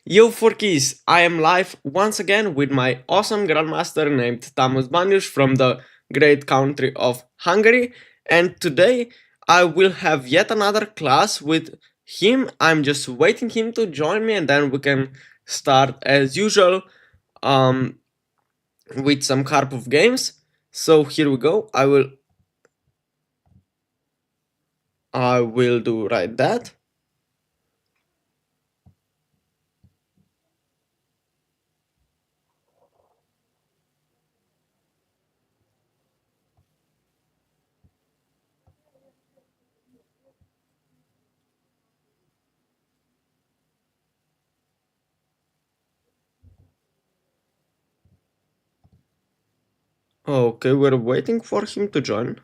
Yo Forkies, I am live once again with my awesome Grandmaster named Tamás Bánusz from the great country of Hungary, and today I will have yet another class with him. I'm just waiting him to join me and then we can start as usual um, with some Karpov games. So here we go. I will do right that. Okay, we're waiting for him to join.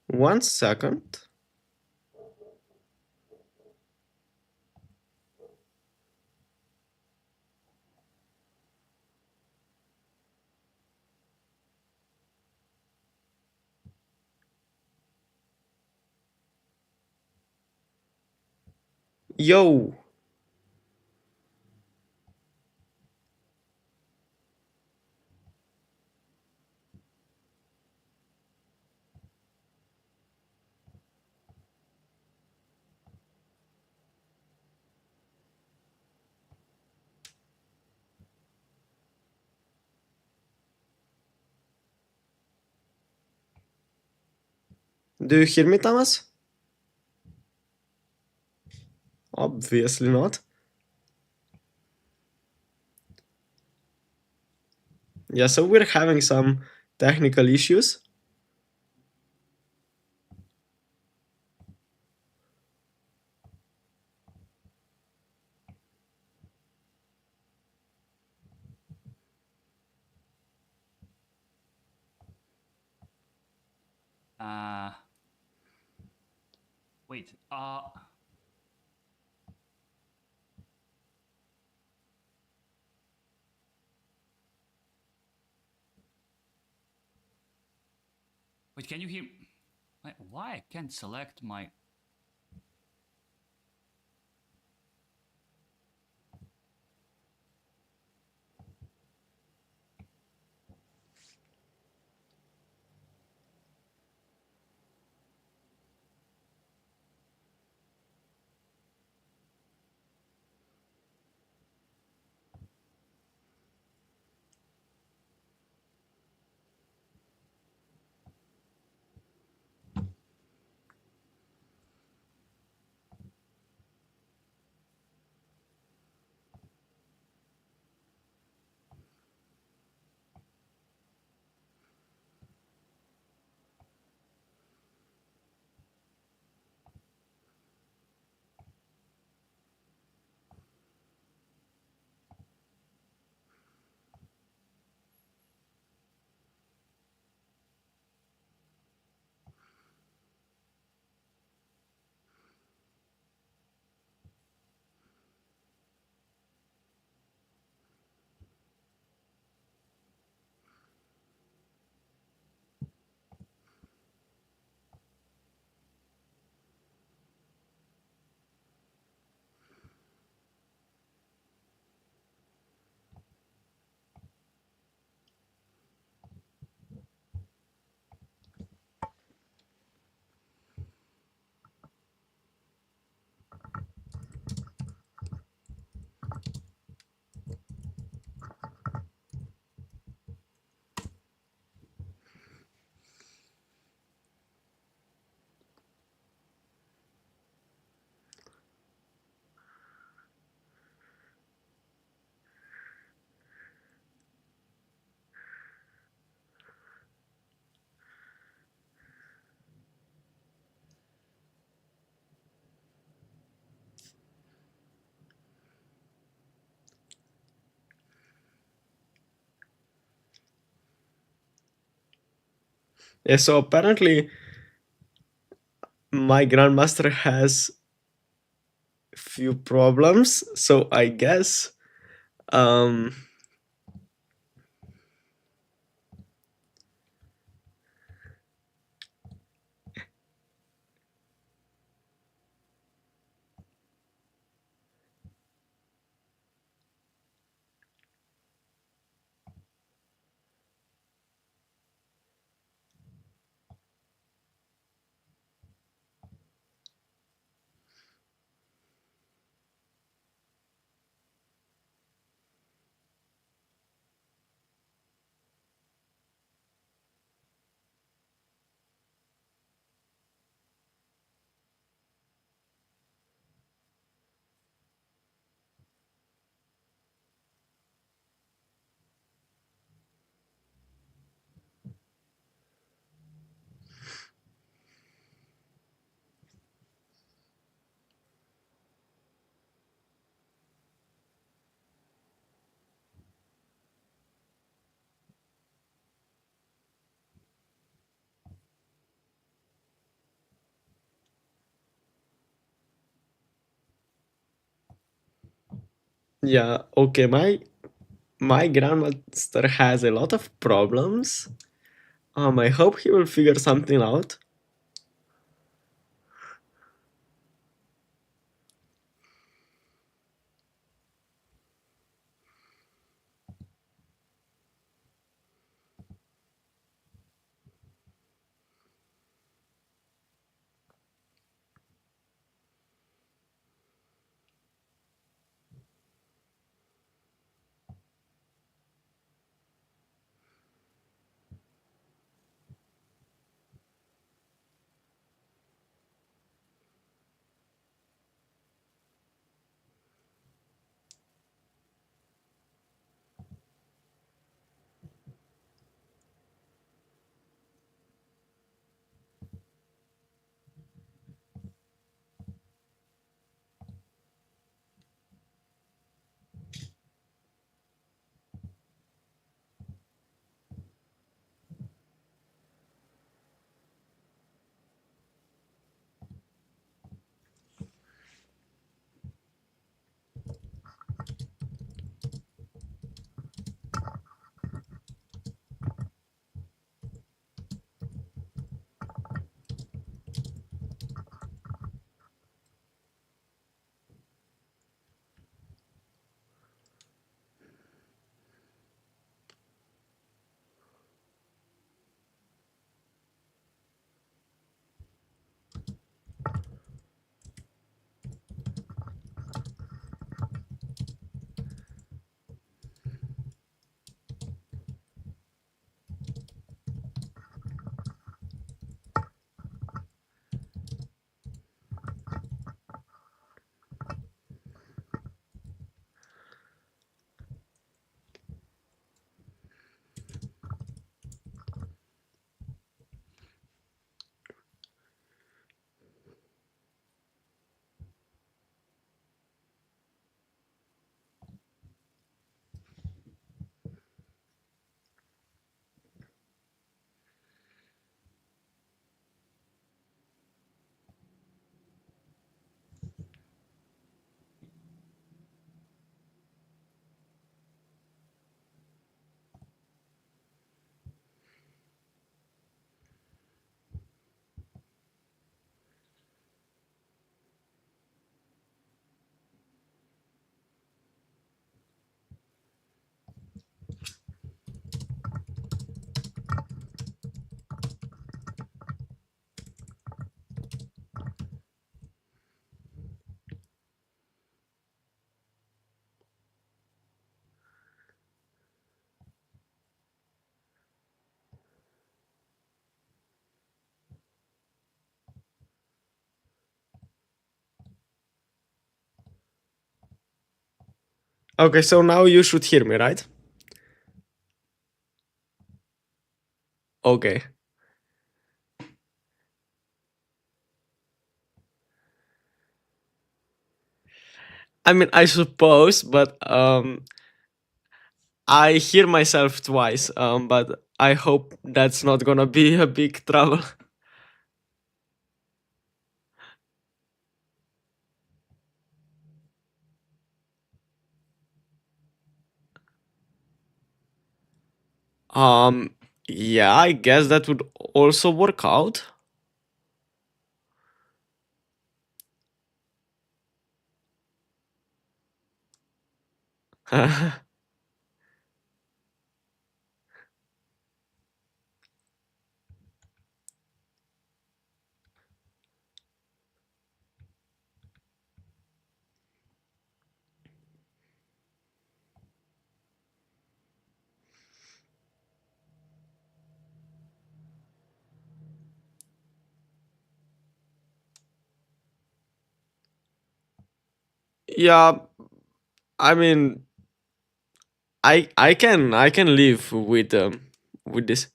One second. Yo! Do you hear me, Thomas? Obviously not. Yeah, so we're having some technical issues. Wait. Wait, can you hear? Why I can't select my? Yeah, so apparently my Grandmaster has few problems, so I guess um yeah, okay, my grandmaster has a lot of problems. I hope he will figure something out. Okay, so now you should hear me, right? Okay. I mean, I suppose, but I hear myself twice. But I hope that's not gonna be a big trouble. Yeah, I guess that would also work out. Yeah, I mean, I can live with this.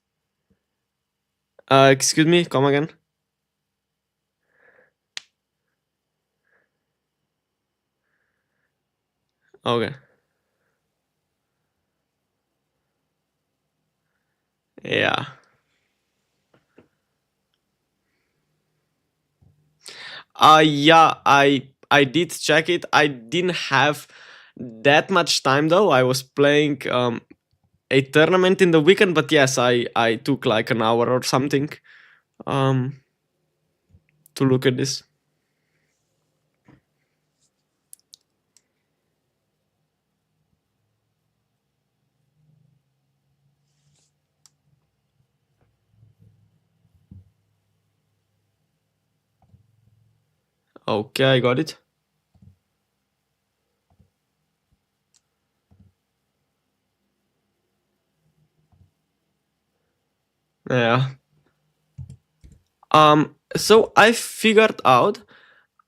Excuse me, come again. Okay. Yeah. Yeah, I did check it. I didn't have that much time though. I was playing a tournament in the weekend, but yes, I took like an hour or something um to look at this. Okay, I got it. Yeah. So I figured out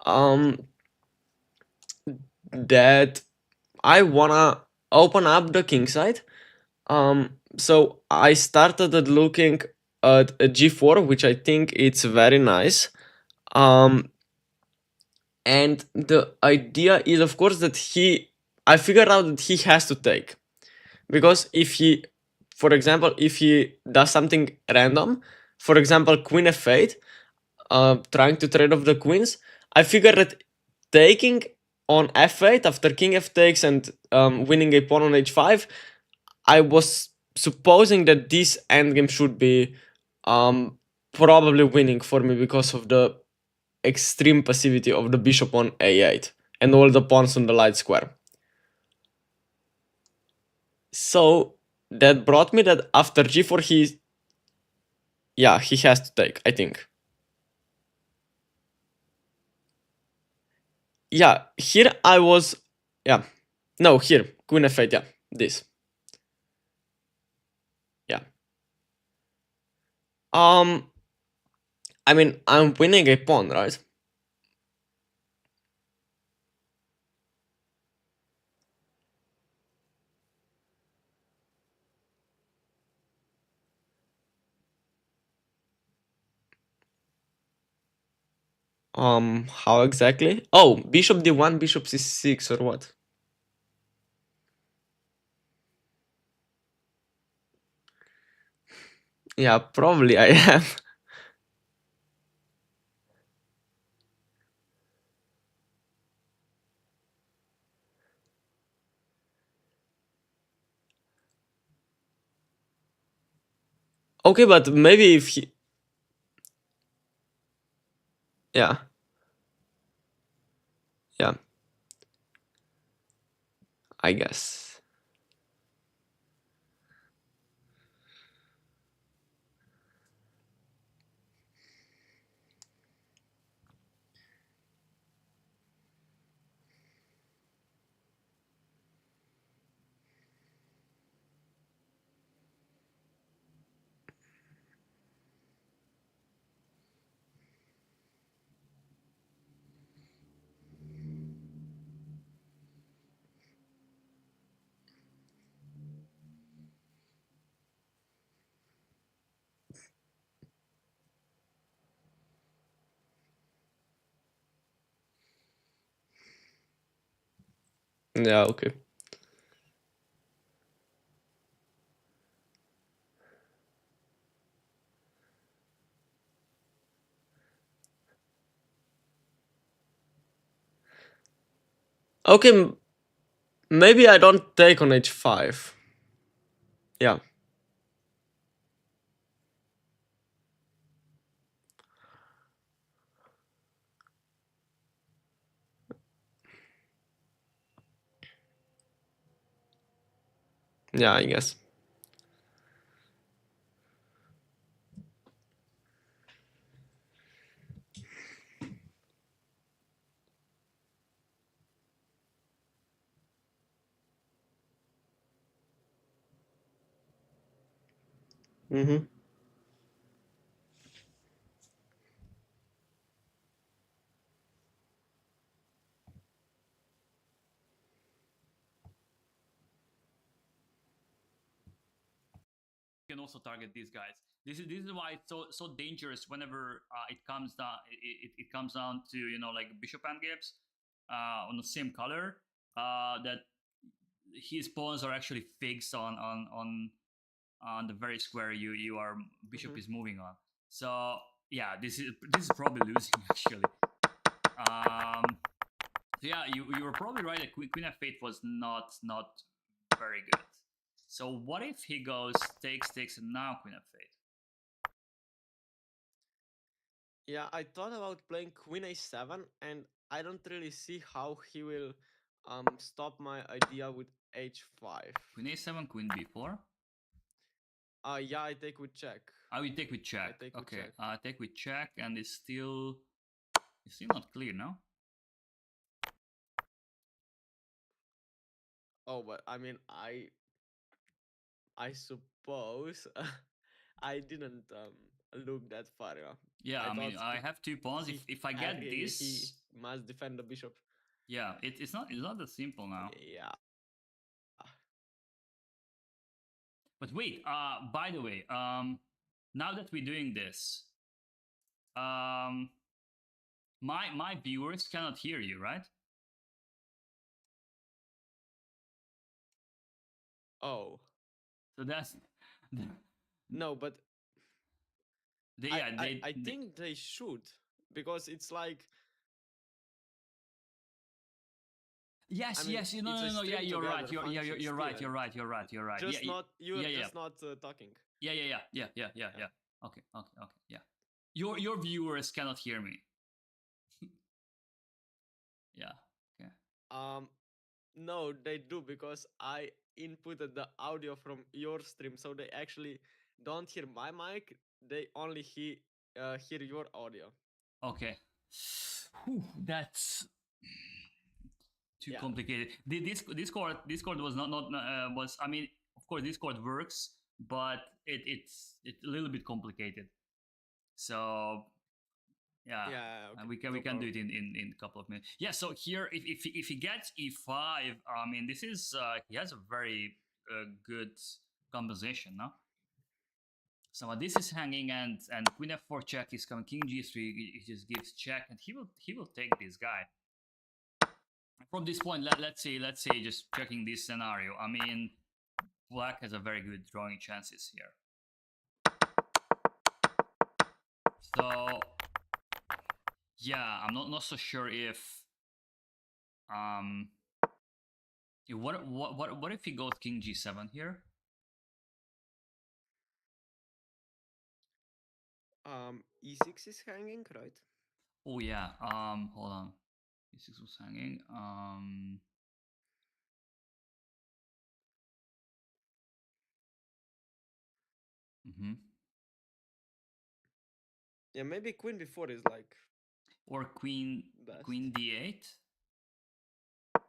um that I wanna open up the king side. So I started at looking at a G4, which I think it's very nice. Um, and the idea is, of course, that I figured out that he has to take, because if he, for example, if he does something random, for example, Queen F8, trying to trade off the queens, I figured that taking on F8 after King F takes and winning a pawn on H5, I was supposing that this endgame should be probably winning for me because of the extreme passivity of the bishop on A8 and all the pawns on the light square. So that brought me that after G4 he has to take, I think. Yeah, here I was, yeah, no, here, Queen F8, yeah, this, yeah. Um, I mean, I'm winning a pawn, right? How exactly? Oh, bishop d1, bishop c6, or what? Yeah, probably I am. Okay, but maybe if he, yeah, yeah, I guess. Yeah, okay. Okay, maybe I don't take on h5. Yeah, Yeah, I guess. Mm-hmm. You can also target these guys. This is why it's so dangerous whenever it comes down it comes down to like bishop endgames on the same color that his pawns are actually fixed on the very square you are bishop Mm-hmm. is moving on. So yeah, this is probably losing actually. So yeah, you were probably right that Queen of Fate was not very good. So what if he goes takes and now Queen of Fate? Yeah, I thought about playing Queen A7, and I don't really see how he will stop my idea with H5. Queen A7, Queen B4. Yeah, I take with check. I will take with I check. take with Okay, check. take with check, and it's still not clear, no? Oh, but I mean, I suppose I didn't look that far. Yeah. Yeah, I I mean thought I have 2 pawns. he If I get he this, must defend the bishop. yeah, it's not that simple now. Yeah. But wait, by the way, now that we're doing this, um, my viewers cannot hear you, right? Oh So that's no, but they, I yeah I they, I they think they should, because it's like, I yes mean, yes no it's no a no yeah stream you're right together you're function you're right still. you're right you're right you're right yeah Just not, you're yeah yeah just not talking. yeah. Yeah. Okay yeah. Your viewers cannot hear me. Yeah. Okay. Um, no, they do, because I inputted the audio from your stream, so they actually don't hear my mic. They only hear your audio. Okay. Whew, that's too Yeah. complicated. Discord was not was, I mean, of course Discord works, but it's a little bit complicated. So yeah, Okay. we No can do problem. it in a couple of minutes. Yeah. So here, if he gets e5, I mean, this is he has a very good composition, no? So this is hanging, and queen f4 check is coming. King g3, he just gives check, and he will take this guy. From this point, let's say just checking this scenario. I mean, black has a very good drawing chances here. So yeah, I'm not so sure if um what if he goes king g7 here? E6 is hanging, right? Oh yeah. Hold on. E6 was hanging. Mm-hmm. Yeah, maybe queen b4 is like Or queen best. queen d8,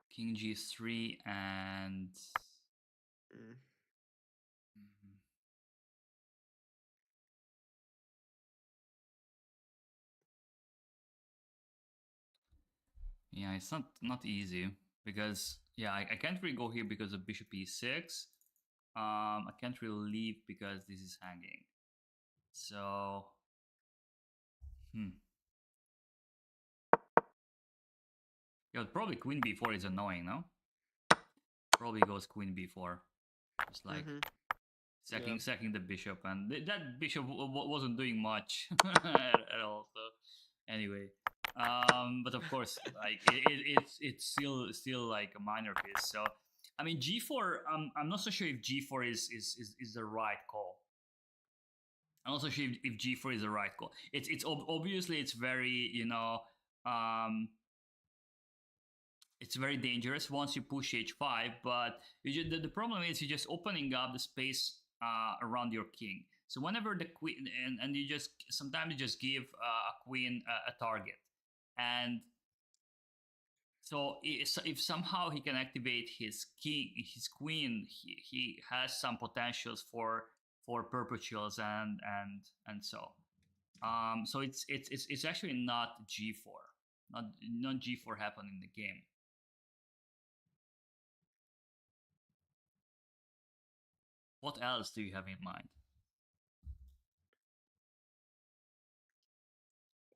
king g3, and Mm. mhm. Yeah, it's not easy because yeah, I can't really go here because of bishop e6. I can't really leave because this is hanging. So hmm. Yeah, probably queen b4 is annoying, no? Probably goes queen b4, just like Mm-hmm. Yeah. sacking the bishop, and that bishop wasn't doing much at all. So anyway, but of course, like it's still like a minor piece. So I mean, g4. I'm not so sure if g4 is the right call. I'm not so sure if g4 is the right call. It's obviously it's very um it's very dangerous once you push h5. But the problem is you're just opening up the space around your king. So whenever the queen and you just sometimes you just give a queen a target, and so if somehow he can activate his king, his queen, he has some potentials for perpetuals and so. So it's actually not g4, not g4 happen in the game. What else do you have in mind?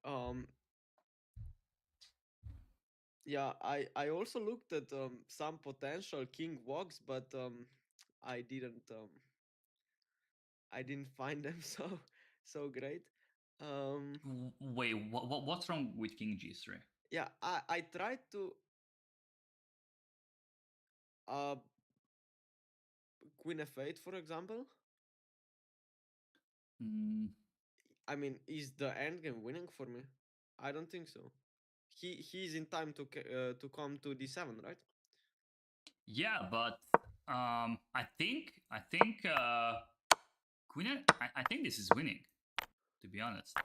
Um, yeah, I also looked at some potential king walks, but I didn't I didn't find them so great. Um, Wait, what's wrong with king g3? yeah, I tried to uh queen f8, for example. Mm, I mean, is the endgame winning for me? I don't think so. He's in time to come to d7, right? yeah, but I think queen. I think this is winning. To be honest,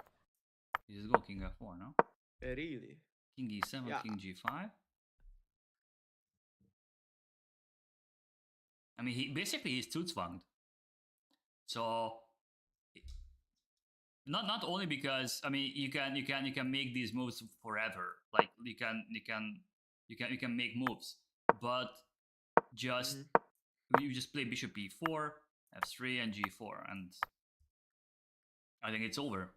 you just go king f4, no? Really? King e7, Yeah. king g5. I mean, he's Zugzwanged. So not only because I mean you can make these moves forever. Like you can make moves, but just Mm-hmm. you just play bishop e4, f3, and g4, and I think it's over.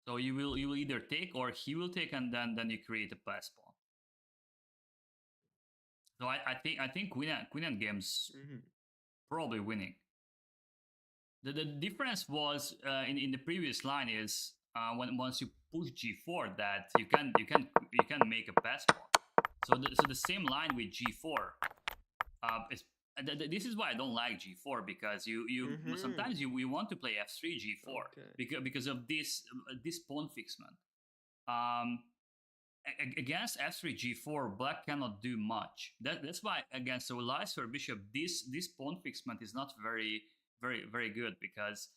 So you will either take or he will take, and then you create a pass pawn. So I think queen and game's Mm-hmm. probably winning. The difference was in the previous line is when once you push g4 that you can make a pass pawn. So the same line with g4 is this is why I don't like g4, because you Mm-hmm. sometimes you want to play f3 g4 Okay. because of this pawn fixment. Um, against f3 g4 black cannot do much. That's why against so Leicester bishop this pawn fixment is not very good, because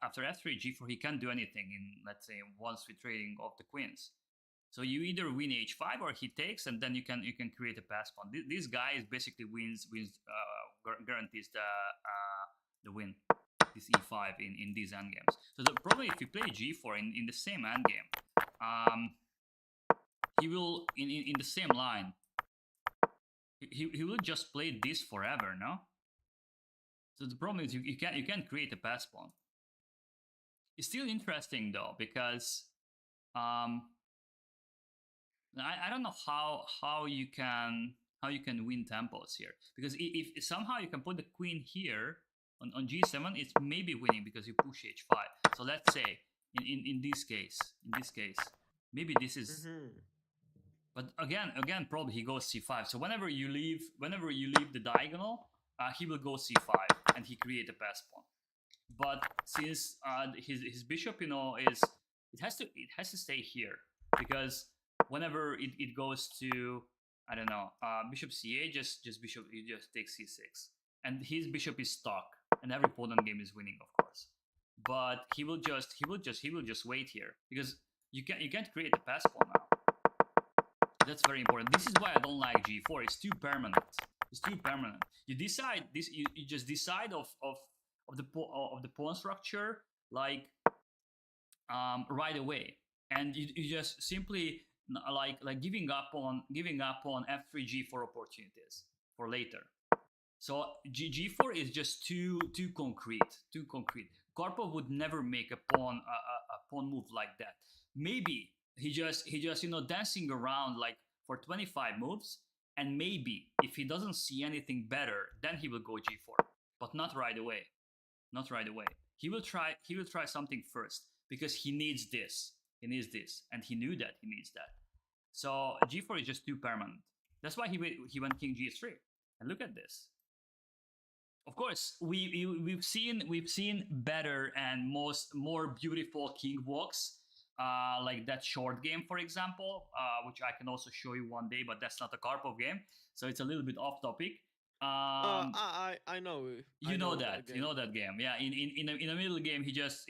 after f3 g4 he can't do anything in, let's say, once we trading of the queens. So you either win h5 or he takes, and then you can create a pass pawn. This guy is basically guarantees the win, this e5 in these endgames. So the probably if you play g4 in the same endgame, he will in the same line. He will just play this forever, no? So the problem is you can't create a pass pawn. It's still interesting though, because um I don't know how you can win tempos here, because if somehow you can put the queen here on g7, it's maybe winning because you push h5. So let's say in this case maybe this is. Mm-hmm. But again, probably he goes c5. So whenever you leave the diagonal, he will go c5 and he create a pass pawn. But since his bishop, is it has to stay here, because whenever it goes to, I don't know, bishop c8, just bishop, you just take c6, and his bishop is stuck, and every pawn on game is winning, of course. But he will just wait here, because you can't create a pass pawn now. That's very important. This is why I don't like g4. It's too permanent. It's too permanent. You decide this. You just decide of the pawn structure, like right away, and you just simply like giving up on f3 g4 opportunities for later. So g4 is just too concrete. Too concrete. Karpov would never make a pawn move like that. Maybe he just dancing around like for 25 moves, and maybe if he doesn't see anything better, then he will go g4, but not right away. Not right away. He will try something first, because he needs this. He needs this, and he knew that he needs that. So g4 is just too permanent. That's why he went king g3. And look at this. Of course, we've seen better and more beautiful king walks like that short game, for example, which I can also show you one day, but that's not a Karpov game, so it's a little bit off topic. I know. I You know know the that, you game. know that game, yeah. In the middle game, he just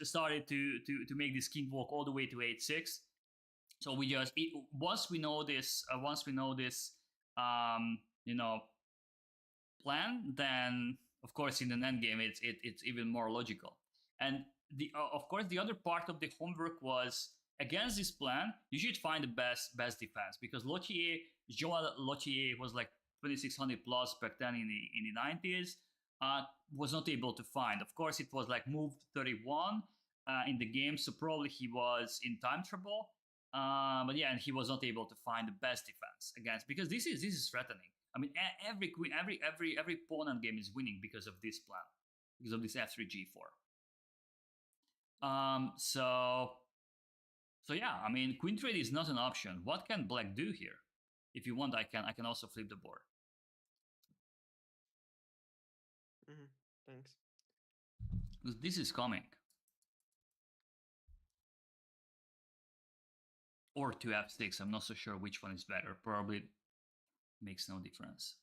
started to make this king walk all the way to h6. So once we know this, you know, plan, then of course in an end game it's even more logical. And of course the other part of the homework was, against this plan you should find the best defense, because Joan Lothier was like 2600 plus back then in the 90s. Was not able to find. Of course it was like move 31 in the game, so probably he was in time trouble. But yeah, and he was not able to find the best defense against, because this is threatening. I mean, every queen, every pawn end game is winning because of this plan, because of this f3 g4. So yeah, I mean, queen trade is not an option. What can black do here? If you want, I can also flip the board. Thanks. Because this is coming. Or to f6. I'm not so sure which one is better. Probably makes no difference.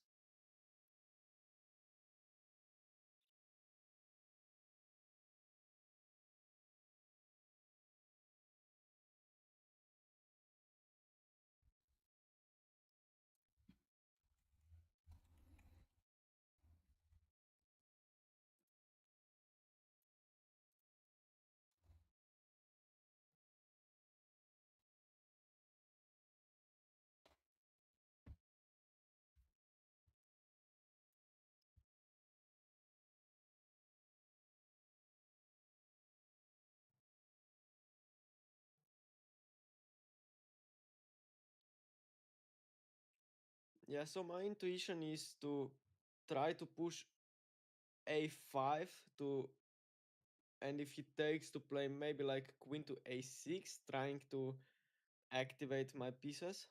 Yeah, so my intuition is to try to push a5 to, and if he takes, to play maybe like queen to a6, trying to activate my pieces.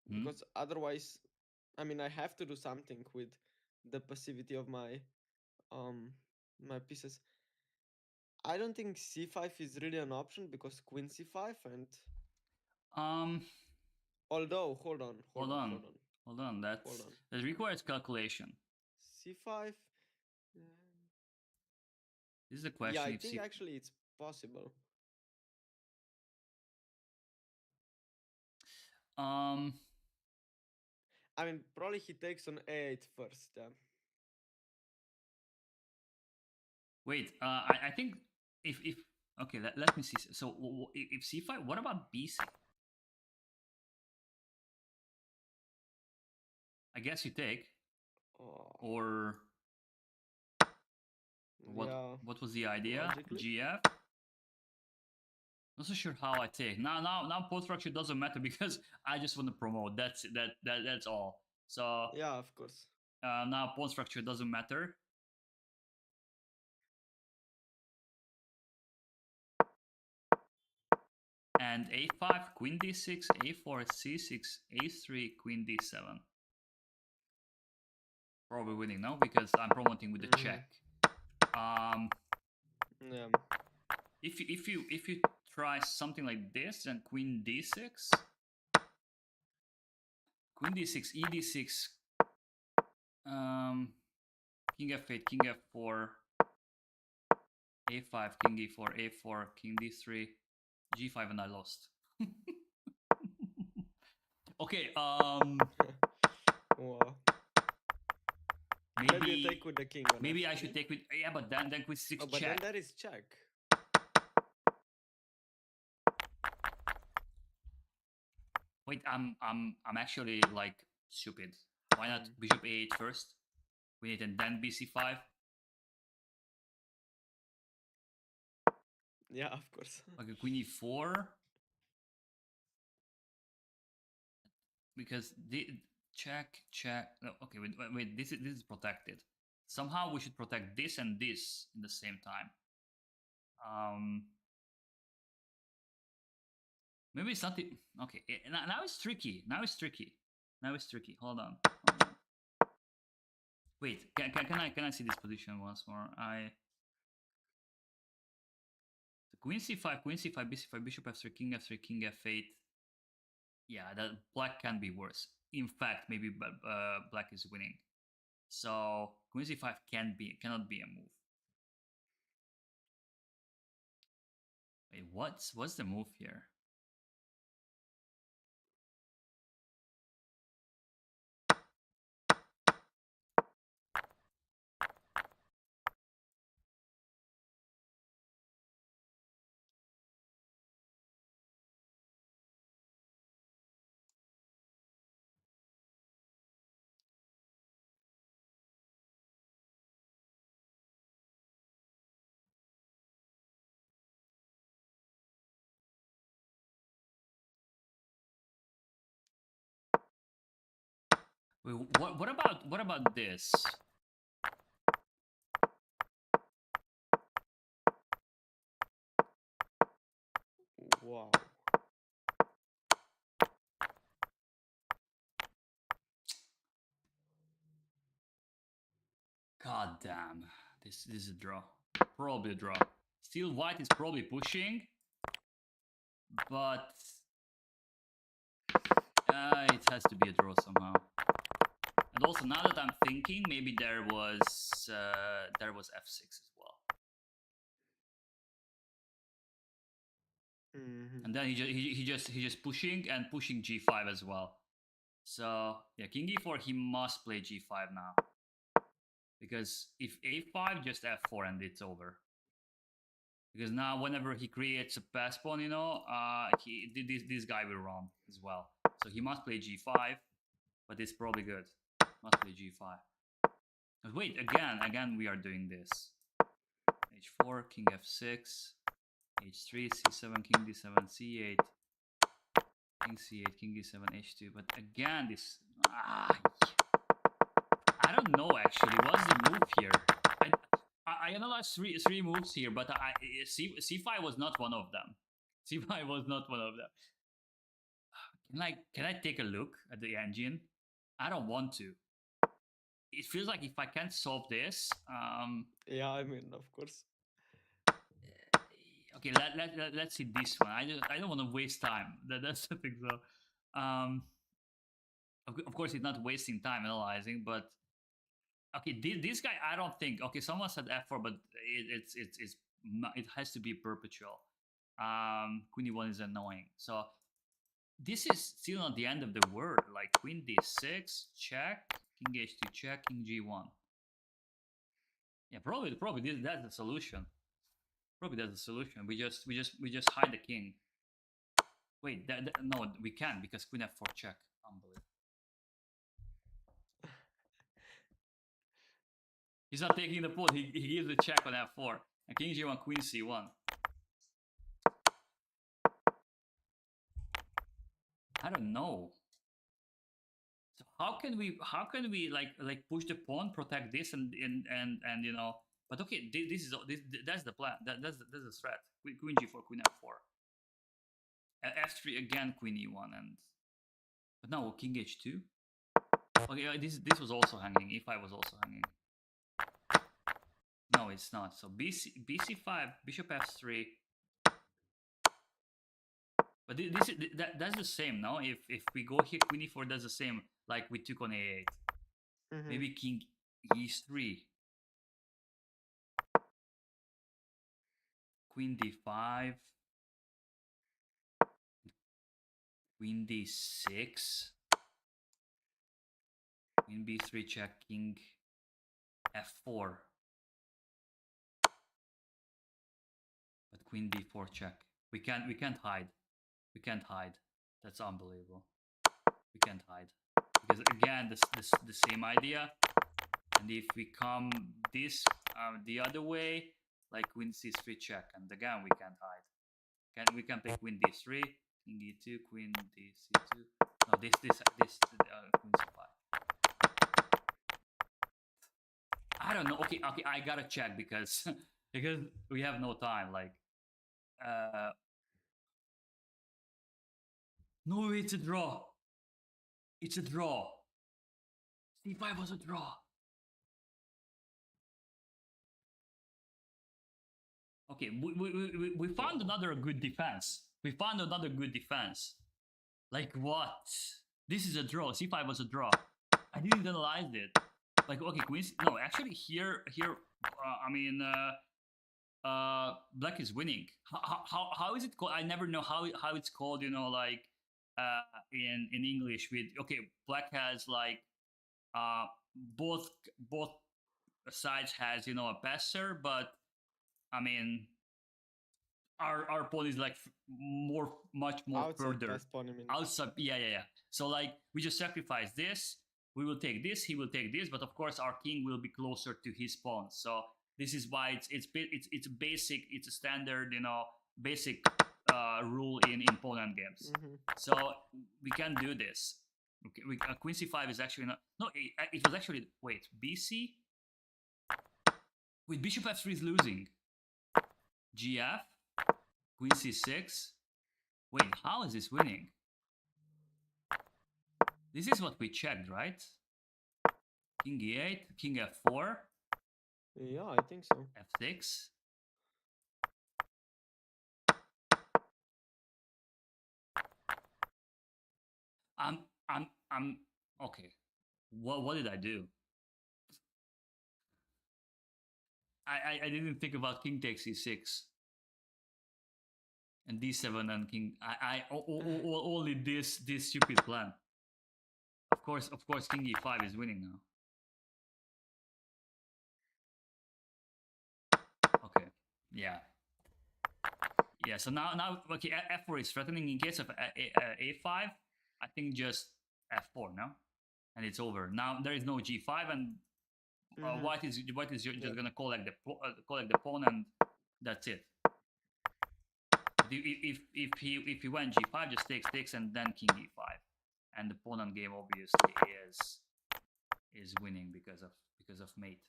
Because otherwise, I mean, I have to do something with the passivity of my my pieces. I don't think c5 is really an option, because queen c5 and although hold on. That requires calculation. c5. This is the question. Yeah, I think actually it's possible. I mean, probably he takes on a8 first. Yeah. Wait, I think if okay, let me see. So if c5, what about b6? I guess you take. Or what was the idea? Logically. GF. Not so sure how I take. Now pawn structure doesn't matter because I just want to promote. That's all. So yeah, of course. Now pawn structure doesn't matter. And a5, queen d6, a4, c6, a3, queen d7. Probably winning now because I'm promoting with the check. Yeah. If you try something like this, then queen d6, queen d6, e d6, king f8, king f4, a5, king e4, a4, king d3, g5, and I lost. Okay. Wow. Maybe you take with the king. Maybe I should take with, yeah, but then queen 6 but check. then there is check. Wait, I'm actually like stupid. Why not bishop a8 first? We need and then bc5. Yeah, of course. Okay, queen e4. Because the check. No, okay, wait. This is protected. Somehow we should protect this and this in the same time. Maybe it's not the okay. Now it's tricky. Hold on. Wait, can I see this position once more? Queen c5, queen c5, b5, bishop f3, king f3, king f8. Yeah, that black can be worse. In fact, maybe black is winning. So queen c5 cannot be a move. Wait, what's the move here? Wait, what about this? Wow. God damn. This is a draw. Probably a draw. Still white is probably pushing. But it has to be a draw somehow. And also now that I'm thinking, maybe there was f6 as well. Mm-hmm. And then he just pushing and pushing g5 as well. So yeah, king e4, he must play g5 now. Because if a5, just f4 and it's over. Because now whenever he creates a pass pawn, you know, this guy will run as well. So he must play g5, but it's probably good. Must play g5. But wait, again we are doing this. h4, king f6, h3, c7, king d7, c8, king c8, king d7, h2. But again, this I don't know actually. What's the move here? I analyzed three moves here, but c5 was not one of them. c5 was not one of them. Can I take a look at the engine? I don't want to. It feels like if I can't solve this, Yeah, I mean, of course. okay, let's see this one. I don't want to waste time. That's the thing. So, of course, it's not wasting time analyzing, but okay, this guy I don't think. Okay, someone said f4, but it has to be perpetual. Queen e1 is annoying. So this is still not the end of the world. Like queen d6 check, king h2 check, king g1. Yeah, probably that's the solution. Probably that's the solution. We just hide the king. Wait, no, we can't because queen f4 check. Unbelievable. He's not taking the pawn. He gives the check on f4. And king g1, queen c1. I don't know. So how can we like push the pawn, protect this, and you know? But okay, that's the plan. That's the threat. Queen g4, queen f4, f3 again, queen e1, and but now king h2. Okay, this was also hanging. e5 was also hanging. No, it's not. So bc5, bishop f3. But that's the same, no? If we go here, queen e4, that's the same. Like we took on a8. Mm-hmm. Maybe king e3, queen d5, queen d6, queen b3 check, king f4, but queen d4 check. We can't hide. We can't hide. That's unbelievable. We can't hide because again, the same idea. And if we come this the other way, like queen c3 check, and again we can't hide. We can play queen d3, king e2, queen dc2. No, this queen c5. I don't know. Okay, I gotta check because because we have no time. Like, no, it's a draw. It's a draw. c5 was a draw. Okay, we found another good defense. We found another good defense. Like what? This is a draw. C5 was a draw. I didn't analyze it. Like, okay, queen. No, actually, here. Black is winning. How is it called? I never know how it's called. You know, like in English. With okay, black has like both sides has a passer, but I mean our pawn is like much more Outside further pass pawn, you mean? outside. Yeah. So like we just sacrifice this. We will take this. He will take this. But of course, our king will be closer to his pawn. So this is why it's basic. It's a standard, basic rule in pawn end games. So we can do this. Okay, queen c5 is actually not. No, it was actually wait bc. Wait, bishop f3 is losing. gf, queen c6. Wait, how is this winning? This is what we checked, right? King e8, king f4. Yeah, I think so. f6. I'm okay. What did I do? I didn't think about king takes e6 and d7 and king. Only this stupid plan. Of course, king e5 is winning now. Okay, yeah. So now okay, f4 is threatening. In case of a5, I think just f4 now, and it's over. Now there is no g5, and white is just gonna collect the pawn, and that's it. If he went g5, just takes, and then king e5, and the pawn on game obviously is winning because of mate.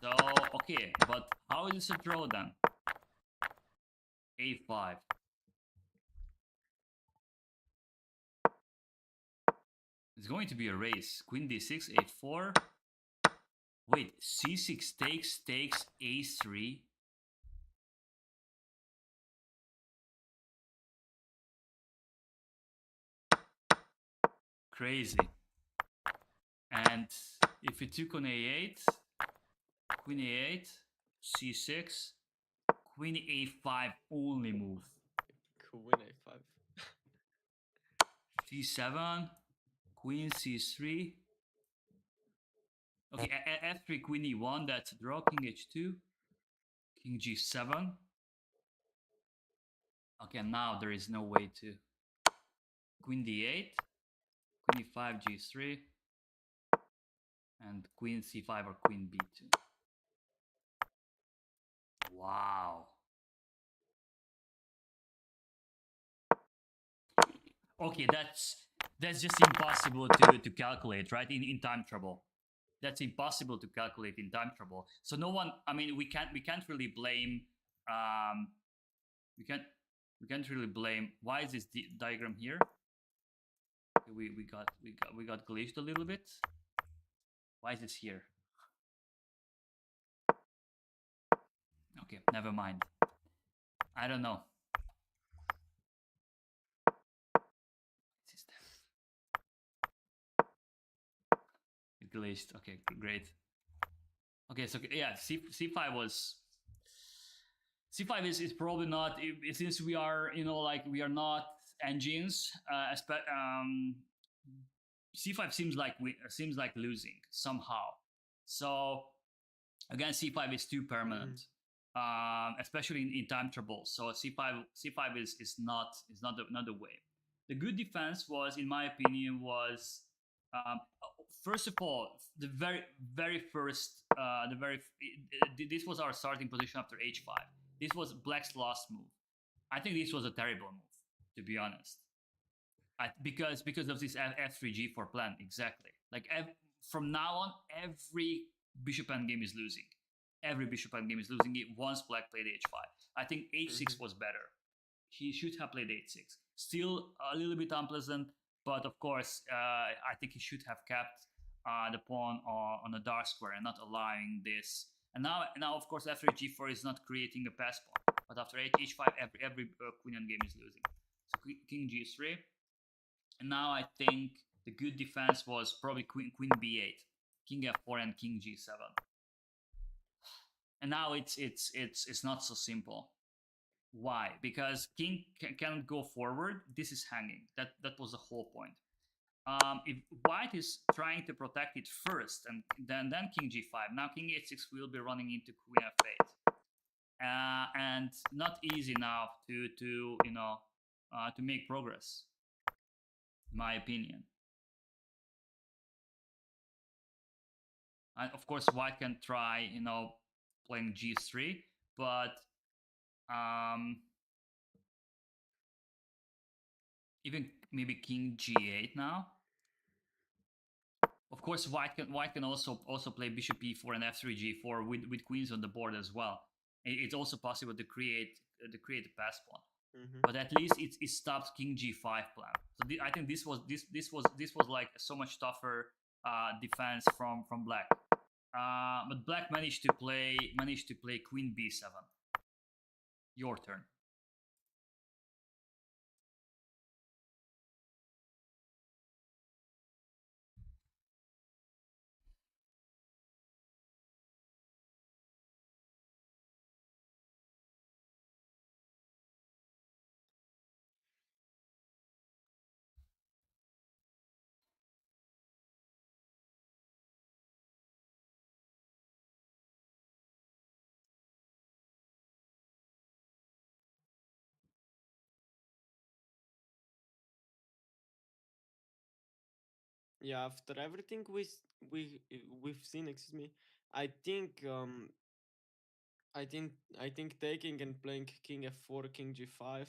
So okay, but how is this a draw then? a5. It's going to be a race. Queen d6, a4. Wait, c6 takes a3. Crazy. And if it took on a8, queen a8, c6, queen a5 only move. Queen a5. c7, queen c3. Okay, f3, queen e1, that's a draw. King h2, king g7. Okay, now there is no way to. Queen d8, queen e5, g3, and queen c5 or queen b2. Wow. Okay, that's just impossible to calculate, right? In time trouble. That's impossible to calculate in time trouble. So no one, I mean, we can't really blame we can't really blame. Why is this diagram here? Okay, we got glitched a little bit. Why is this here? Okay, never mind. I don't know. It glitched. Okay, great. Okay, so yeah, c5 was. C5 is probably not, since we are, like we are not engines. C5 seems like losing somehow. So again, C5 is too permanent, especially in time trouble. So C5 is not the way. The good defense was, in my opinion, was first of all, the very first, this was our starting position after h5. This was black's last move. I think this was a terrible move, to be honest. Because of this f3 g4 plan, exactly. Like from now on, every bishop endgame is losing. Every bishop endgame is losing it once black played h5. I think h6 was better. He should have played h6. Still a little bit unpleasant, but of course, I think he should have kept the pawn on a dark square and not allowing this And now of course after g4 is not creating a pass pawn, but after h5 every queen endgame is losing. So king g3, and now I think the good defense was probably queen b8, king f4, and king g7. And now it's not so simple. Why? Because king can't go forward. This is hanging. That was the whole point. If white is trying to protect it first, and then king g5. Now king h6 will be running into queen f8, and not easy now to make progress, in my opinion. And of course, white can try playing g3, but even maybe king g8 now. Of course, white can also play bishop e4 and f3 g4 with queens on the board as well. It's also possible to create a pass pawn, but at least it stopped king g5 plan. So I think this was like so much tougher defense from black. But black managed to play queen b7. Your turn. Yeah, after everything we've seen, excuse me, I think I think taking and playing king f4, king g5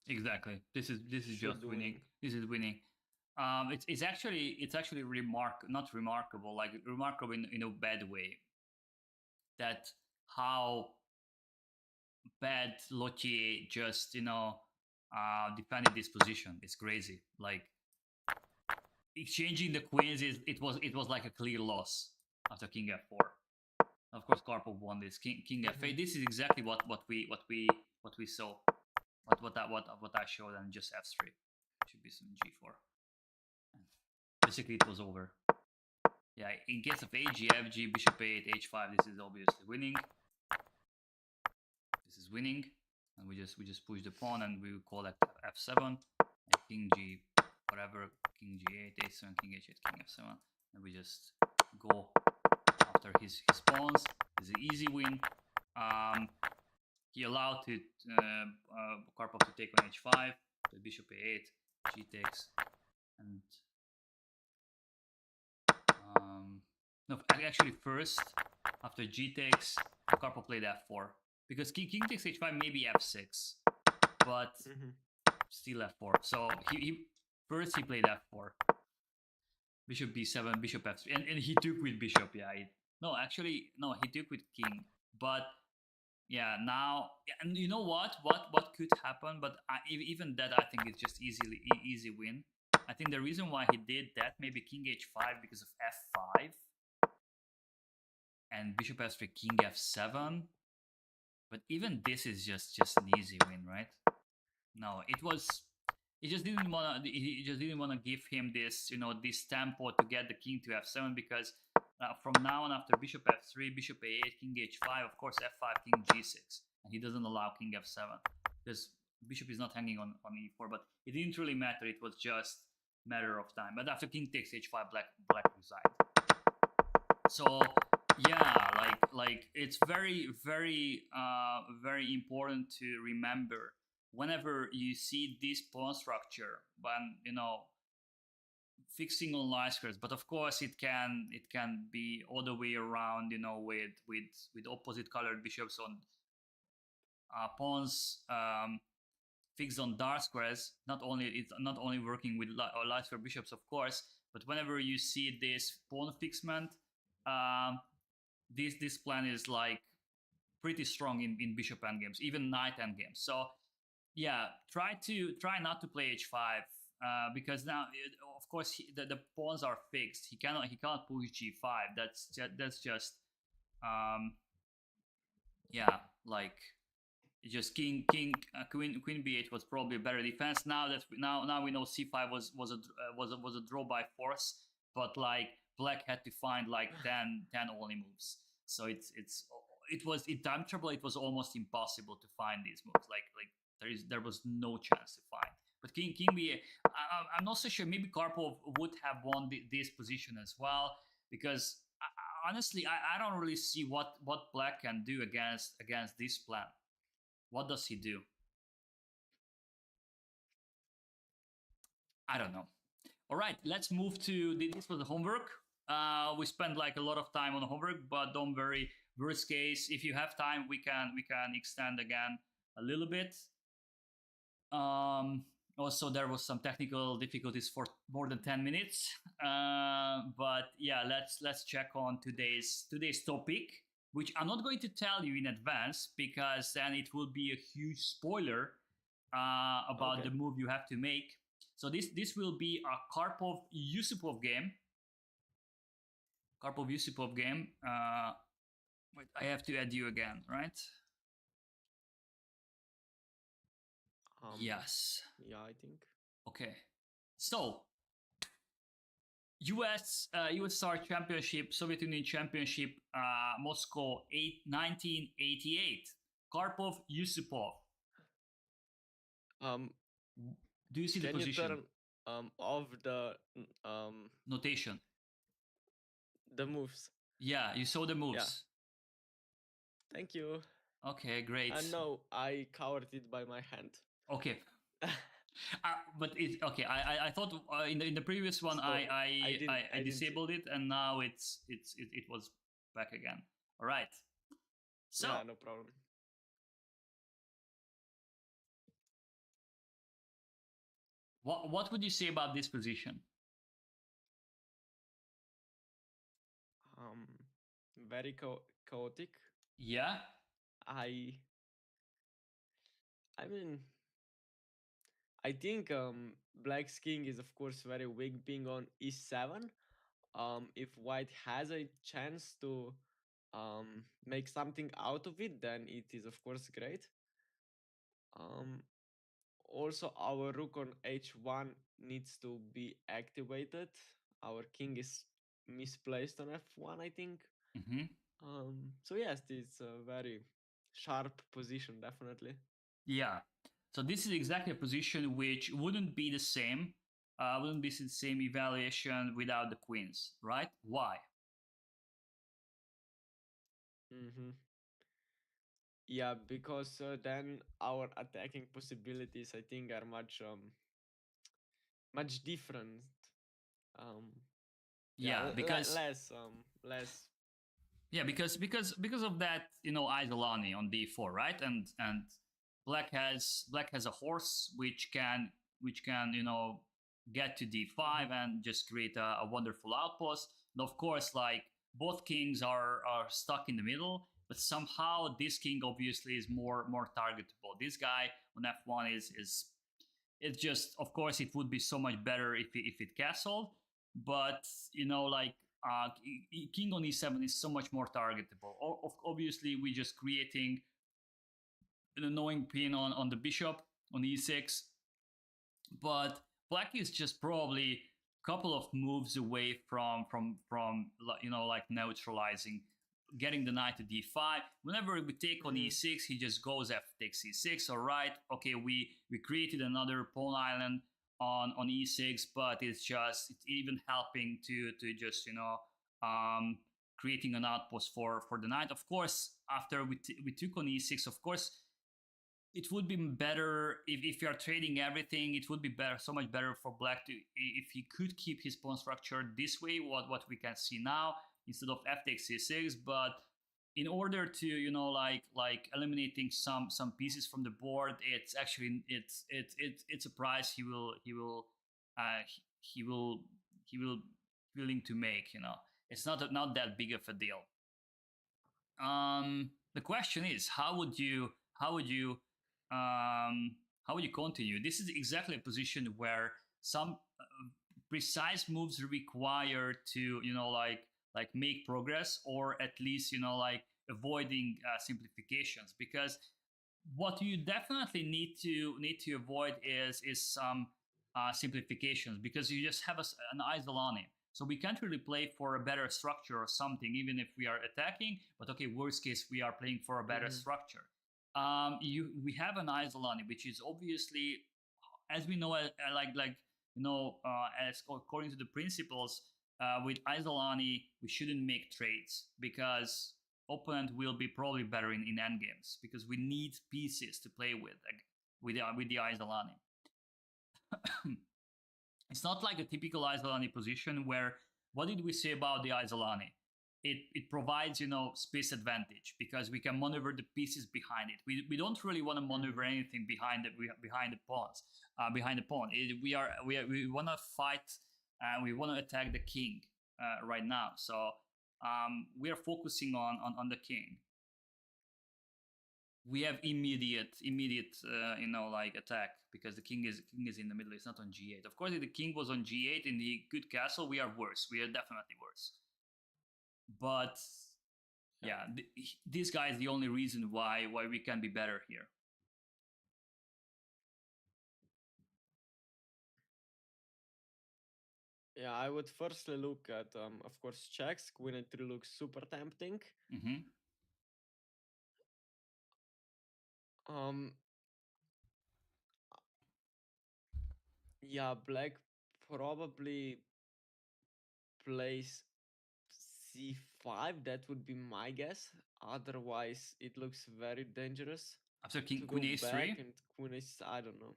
Exactly. This is should just be winning. winning. This is winning. It's actually not remarkable, like remarkable in a bad way. That how bad Lottier just defended this position. It's crazy. Like exchanging the queens it was like a clear loss after king f4. Of course, Karpov won this. King f8. This is exactly what we saw. What I showed, and just f3. Should be some g4. Basically, it was over. Yeah, in case of g, fg, bishop 8, h5, this is obviously winning. This is winning, and we just push the pawn, and we will collect f7, and king g, whatever, king g8, a7, king h8, king f7, and we just go after his pawns. This is an easy win. He allowed to Karpov to take on h5, the bishop a8, g takes, and no, actually first after g takes, Karpov played f4 because king takes h5, maybe f6, but still f4. So he first he played f4, bishop b7, bishop f3, and he took with bishop. Yeah, no, actually no, he took with king, but yeah, now, and you know what could happen, but even that I think it's just easy win. I think the reason why he did that, maybe king h5 because of f5 and bishop f3, king f7, but even this is just an easy win, right? No, he just didn't want to give him this this tempo to get the king to f7, because from now on, after bishop f3, bishop a8, king h5, of course f5, king g6, and he doesn't allow king f7 because bishop is not hanging on e4. But it didn't really matter, it was just matter of time. But after king takes h5, black resigned. So yeah, like it's very important to remember whenever you see this pawn structure, when fixing on line squares. But of course it can be all the way around, with opposite colored bishops on pawns fixed on dark squares. It's not only working with light square bishops, of course, but whenever you see this pawn fixment, this plan is like pretty strong in bishop endgames, even knight endgames. So yeah, try not to play h5 because now, of course, the pawns are fixed. He cannot push g5. That's just yeah, like just queen b8 was probably a better defense. Now we know c5 was a draw by force, but like black had to find like 10 only moves. So it time trouble. It was almost impossible to find these moves. Like there was no chance to find. But king b8, I'm not so sure. Maybe Karpov would have won this position as well, because honestly, I don't really see what black can do against this plan. What does he do? I don't know. All right, let's move to this was the homework. We spent like a lot of time on the homework, but don't worry. Worst case, if you have time, we can extend again a little bit. Also, there was some technical difficulties for more than 10 minutes. But yeah, let's check on today's topic, which I'm not going to tell you in advance because then it will be a huge spoiler about the move you have to make. So this will be a Karpov Yusupov game. Karpov Yusupov game. Wait, I have to add you again, right? Yes. Yeah, I think. Okay. So USSR Championship, Soviet Union Championship, Moscow 1988. Karpov Yusupov. Do you see the position? Can you turn off the notation? The moves. Yeah, you saw the moves. Yeah. Thank you. Okay, great. No, I covered it by my hand. Okay. But it's okay. I thought in the previous one so I disabled it, and now it was back again. All right. So yeah, no problem. What would you say about this position? Very chaotic. Yeah. I mean, I think Black's king is of course very weak being on e7. If White has a chance to make something out of it, then it is of course great. Also, our rook on h1 needs to be activated. Our king is misplaced on f1, I think. So yes, it's a very sharp position, definitely. Yeah. So this is exactly a position which wouldn't be the same, wouldn't be the same evaluation without the queens, right? Why? Yeah, because then our attacking possibilities, I think, are much different. Because less. Yeah, because of that, Isolani on d4, right? And black has a horse which can get to d5 and just create a wonderful outpost. And of course, like both kings are stuck in the middle, but somehow this king obviously is more targetable. This guy on f1 is it's just, of course, it would be so much better if it castled, but like king on e7 is so much more targetable. Obviously, we're just creating an annoying pin on the bishop on e6, but black is just probably a couple of moves away from like neutralizing, getting the knight to d5. Whenever we take on e6, he just goes f takes e6. All right, okay, we created another pawn island on e6, but it's even helping to just creating an outpost for the knight. Of course, after we took on e6, of course, it would be better if you are trading everything. It would be so much better for black if he could keep his pawn structure this way, what we can see now, instead of f takes c6. But in order to like eliminating some pieces from the board, it's actually it's a price he will willing to make. It's not that big of a deal. The question is, how would you continue? This is exactly a position where some precise moves required to like make progress, or at least like avoiding simplifications, because what you definitely need to avoid is some simplifications, because you just have an Isolani. So we can't really play for a better structure or something, even if we are attacking. But okay, worst case, we are playing for a better structure. We have an Isolani, which is obviously, as we know, as according to the principles, with Isolani, we shouldn't make trades, because opponent will be probably better in endgames, because we need pieces to play with the Isolani. It's not like a typical Isolani position where, what did we say about the Isolani? It provides space advantage, because we can maneuver the pieces behind it. We don't really want to maneuver anything behind the pawns, behind the pawn. We want to fight, we want to attack the king right now. So we are focusing on the king. We have immediate like attack, because the king is in the middle. It's not on g8. Of course, if the king was on g8 in the good castle, we are worse. We are definitely worse. But yeah, this guy is the only reason why we can be better here. Yeah, I would firstly look at, of course, checks. Queen a3 looks super tempting. Yeah, black probably plays c5. That would be my guess. Otherwise, it looks very dangerous. After king, to queen go a3? back, and queen a6, I don't know.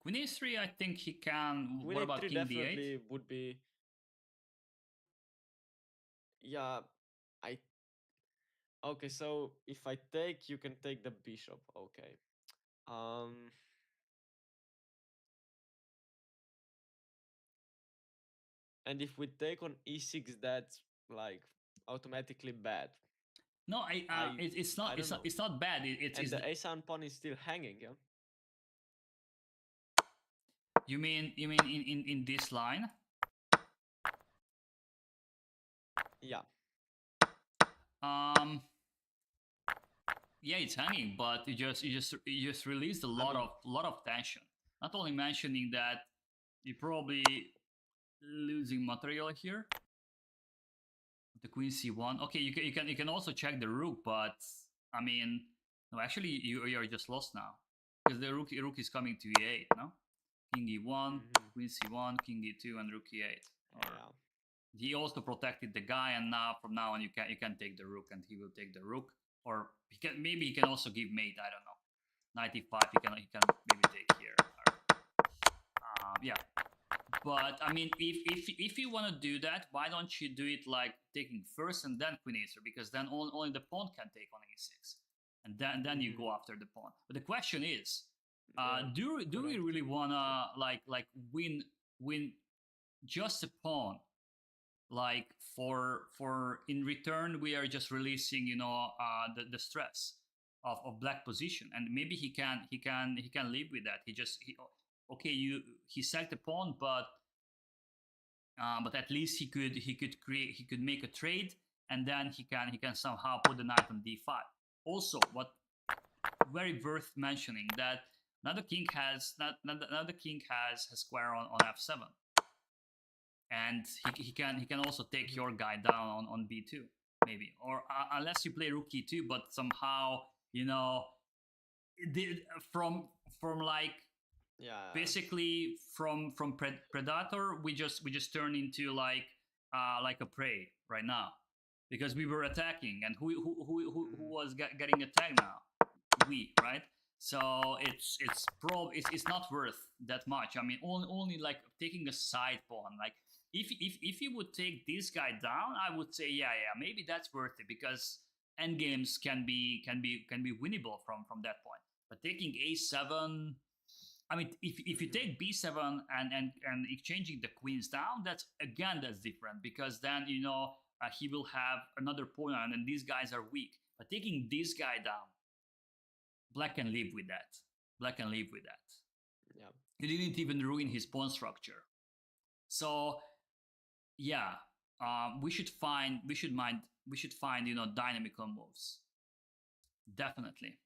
Queen a3, I think he can. Queen what a3 about king definitely d8? would be. Yeah, I. Okay, so if I take, you can take the bishop. Okay. And if we take on e6, that's like automatically bad. No, it's not. It's not bad. And the a7 pawn is still hanging. Yeah. You mean in this line? Yeah. Yeah, it's hanging, but you just released a lot of tension. Not only mentioning that you're probably losing material here. The queen c1. Okay, you can also check the rook, but I mean, no, actually you're just lost now, because the rook is coming to e8. No, king e1, queen c1, king e2, and rook e8. Yeah. He also protected the guy, and now from now on you can take the rook, and he will take the rook, or maybe he can also give mate. I don't know. Knight e5. He can maybe take here. Yeah. But I mean, if you want to do that, why don't you do it like taking first and then queen a3? Because then only the pawn can take on a6, and then you go after the pawn. But the question is, do we really wanna like win just a pawn? Like for in return, we are just releasing the stress of black position, and maybe he can live with that. He sacked the pawn, but at least he could make a trade, and then he can somehow put the knight on d5. Also, what very worth mentioning, that now the king has square on f7, and he can also take your guy down on b2 maybe, or unless you play rook e2, but somehow from like basically from predator we just turn into like a prey right now, because we were attacking, and who was getting attacked now? We, right? So it's not worth that much. I mean, only like taking a side pawn. Like if you would take this guy down, I would say yeah, maybe that's worth it, because endgames can be winnable from that point. But taking a7, I mean, if you take b7 and exchanging the queens down, that's different, because then he will have another pawn, and these guys are weak. But taking this guy down, black can live with that. Yeah. You didn't even ruin his pawn structure. So yeah, we should find dynamical moves. Definitely.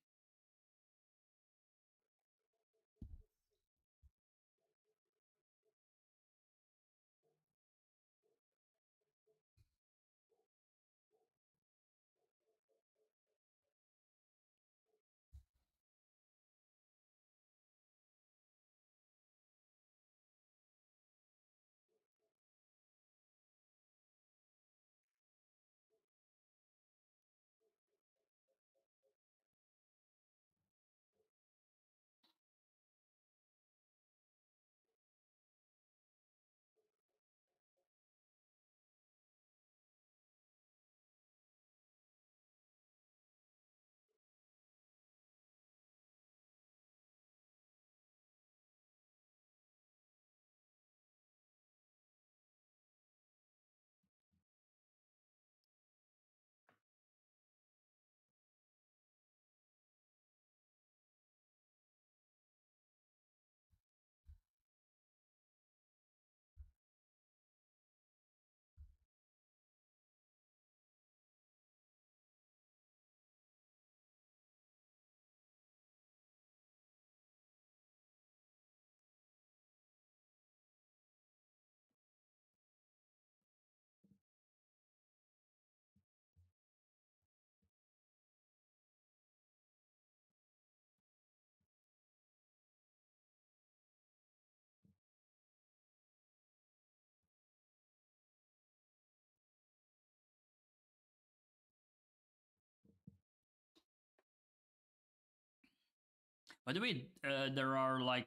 By the way, there are like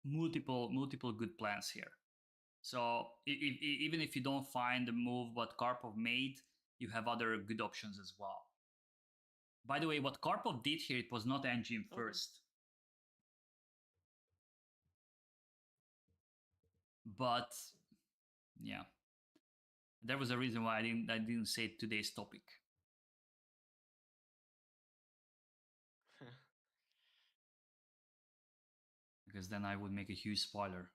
multiple good plans here. So even if you don't find the move what Karpov made, you have other good options as well. By the way, what Karpov did here, it was not endgame first. But yeah, there was a reason why I didn't say today's topic. Because then I would make a huge spoiler.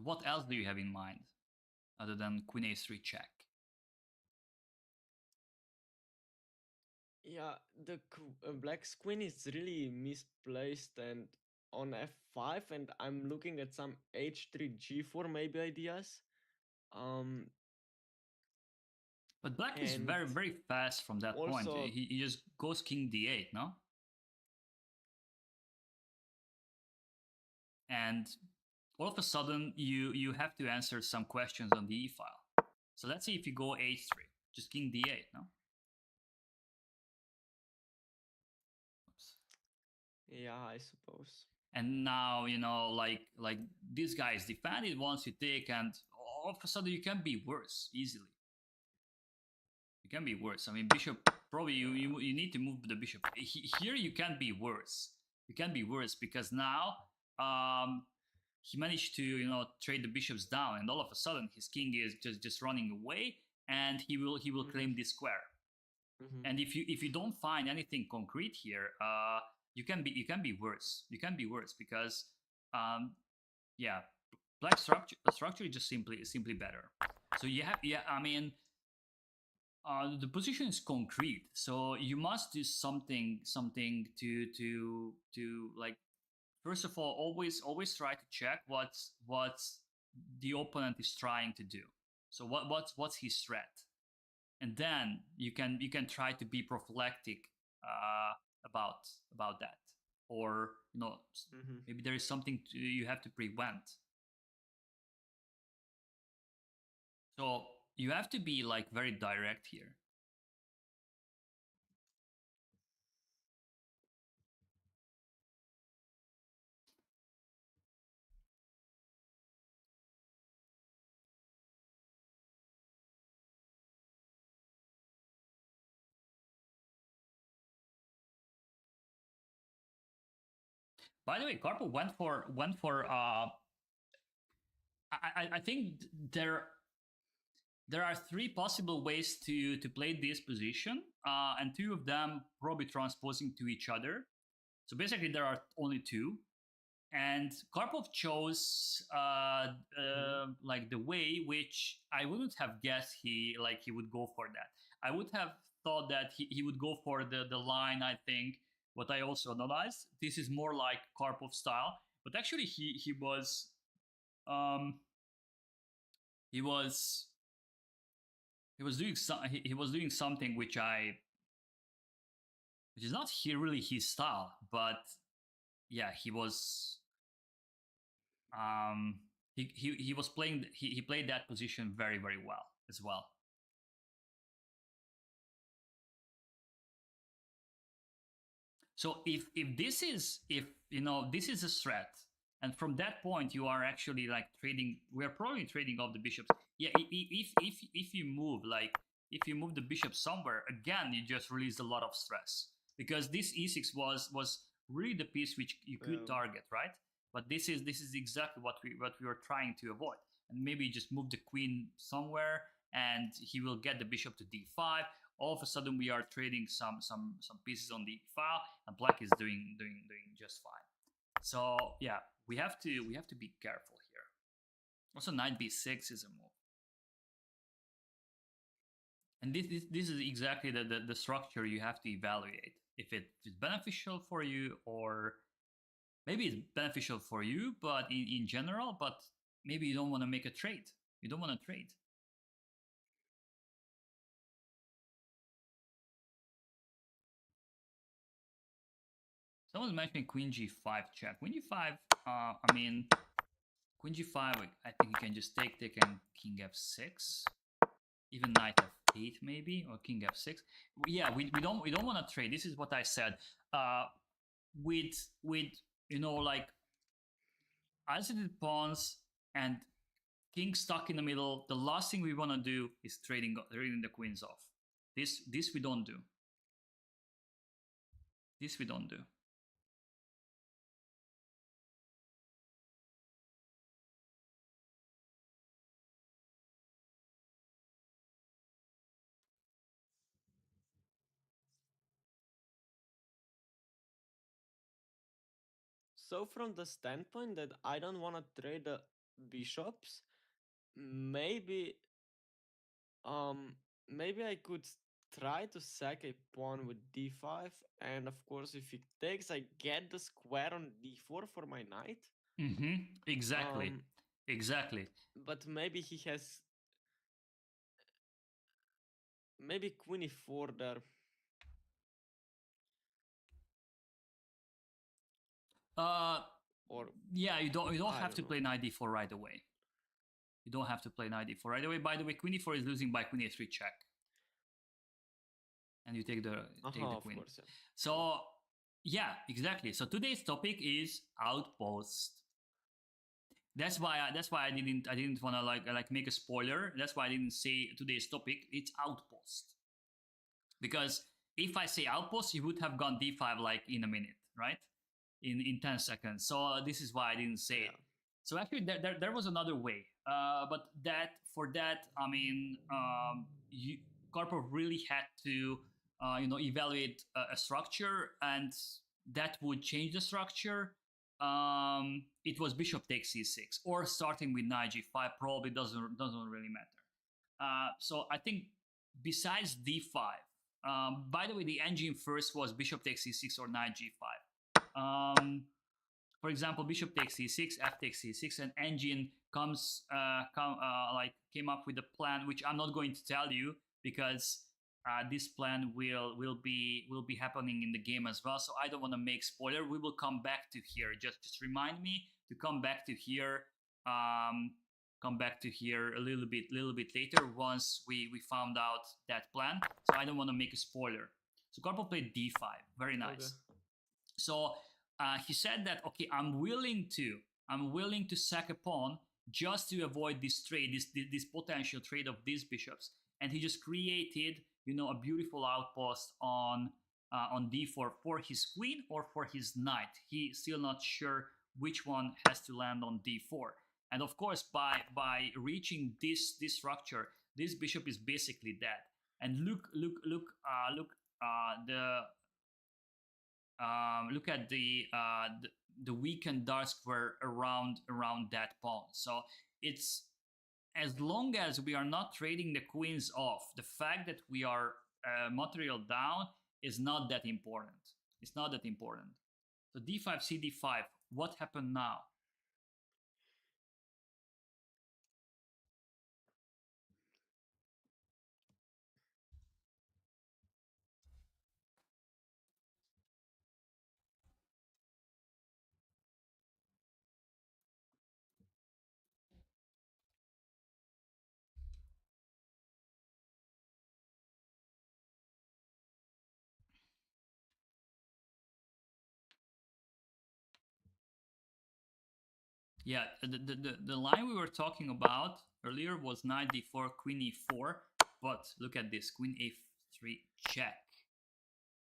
What else do you have in mind other than Queen A3 check? Yeah, the black's queen is really misplaced and on f5, and I'm looking at some h3 g4 maybe ideas. But black is And very fast from that point. also, He just goes king d8, no? And all of a sudden you have to answer some questions on the e file. So let's see if you go h3, just king d8, no? Oops. yeah, I suppose. And now like this guy is defended once you take, and all of a sudden you can be worse easily. You can be worse. I mean, bishop, probably you need to move the bishop. Here you can be worse. You can be worse because now he managed to trade the bishops down, and all of a sudden his king is just running away, and he will claim this square. And if you don't find anything concrete here, you can be worse. You can be worse because yeah, black structure is just simply better. So you have, I mean, the position is concrete, so you must do something to like, first of all, always try to check what's the opponent is trying to do. So what's his threat, and then you can try to be prophylactic about that, or maybe there is something you have to prevent. So you have to be like very direct here. By the way, Karpov went for I think there are three possible ways to play this position, and two of them probably transposing to each other. So basically, there are only two, and Karpov chose like the way which I wouldn't have guessed he would go for that. I would have thought that he would go for the line. I think what I also analyzed. This is more like Karpov style, but actually he was um he was he was doing something which is not really his style, but yeah, he was he was playing he played that position very very well as well. So if this is if you know this is a threat, and from that point you are actually like trading, we're probably trading off the bishops. Yeah, if you move if you move the bishop somewhere, again you just release a lot of stress, because this e6 was really the piece which you could target, right? But this is exactly what we were trying to avoid. And maybe just move the queen somewhere and he will get the bishop to d5. All of a sudden we are trading some pieces on the file, and black is doing just fine. So yeah, we have to be careful here. Also, knight b6 is a move, and this is exactly the structure you have to evaluate if it is beneficial for you, or maybe it's beneficial for you, but in general, but maybe you don't want to make a trade. You don't want to trade. Someone's mentioning queen g5 check. Queen g5, I mean, queen g5, I think you can just take and king f6. Even knight f8 maybe, or king f6. Yeah, we don't want to trade. This is what I said. With you know, like isolated pawns and king stuck in the middle, the last thing we want to do is trading the queens off. This we don't do. This we don't do. So from the standpoint that I don't want to trade the bishops, maybe maybe I could try to sack a pawn with d5, and of course if it takes I get the square on d4 for my knight. Exactly. Exactly. But maybe he has maybe queen e4 there. Or Yeah, you don't have to know. play knight d4 right away. You don't have to play knight d4 right away. By the way, queen e4 is losing by queen a3 check, and you take the queen. Of course, yeah. So yeah, exactly. So today's topic is outpost. That's why I didn't want to like make a spoiler. That's why I didn't say today's topic. It's outpost, because if I say outpost, you would have gone d5 like in a minute, right? In 10 seconds. So this is why I didn't say it. So actually, there was another way, but for that, I mean, Karpov really had to evaluate a structure, and that would change the structure. It was bishop takes c6, or starting with knight g5 probably doesn't really matter. So I think besides d5, by the way, the engine first was bishop takes c6 or knight g5. For example, bishop takes c6, f takes c6, and engine came up with a plan which I'm not going to tell you, because this plan will be happening in the game as well. So I don't want to make spoiler. We will come back to here. Just remind me to come back to here. Come back to here a little bit later once we found out that plan. So I don't want to make a spoiler. So Karpov played d5. Very nice. Okay. So he said that, okay, I'm willing to sack a pawn just to avoid this trade, this potential trade of these bishops. And he just created, a beautiful outpost on d4 for his queen or for his knight. He's still not sure which one has to land on d4. And of course, by reaching this structure, this bishop is basically dead. And look at the weakened dark square around that pawn. So it's, as long as we are not trading the queens off, the fact that we are material down is not that important. It's not that important. So d5, cd5. What happened now? Yeah, the line we were talking about earlier was knight d4, queen e4. But look at this, queen a3 check.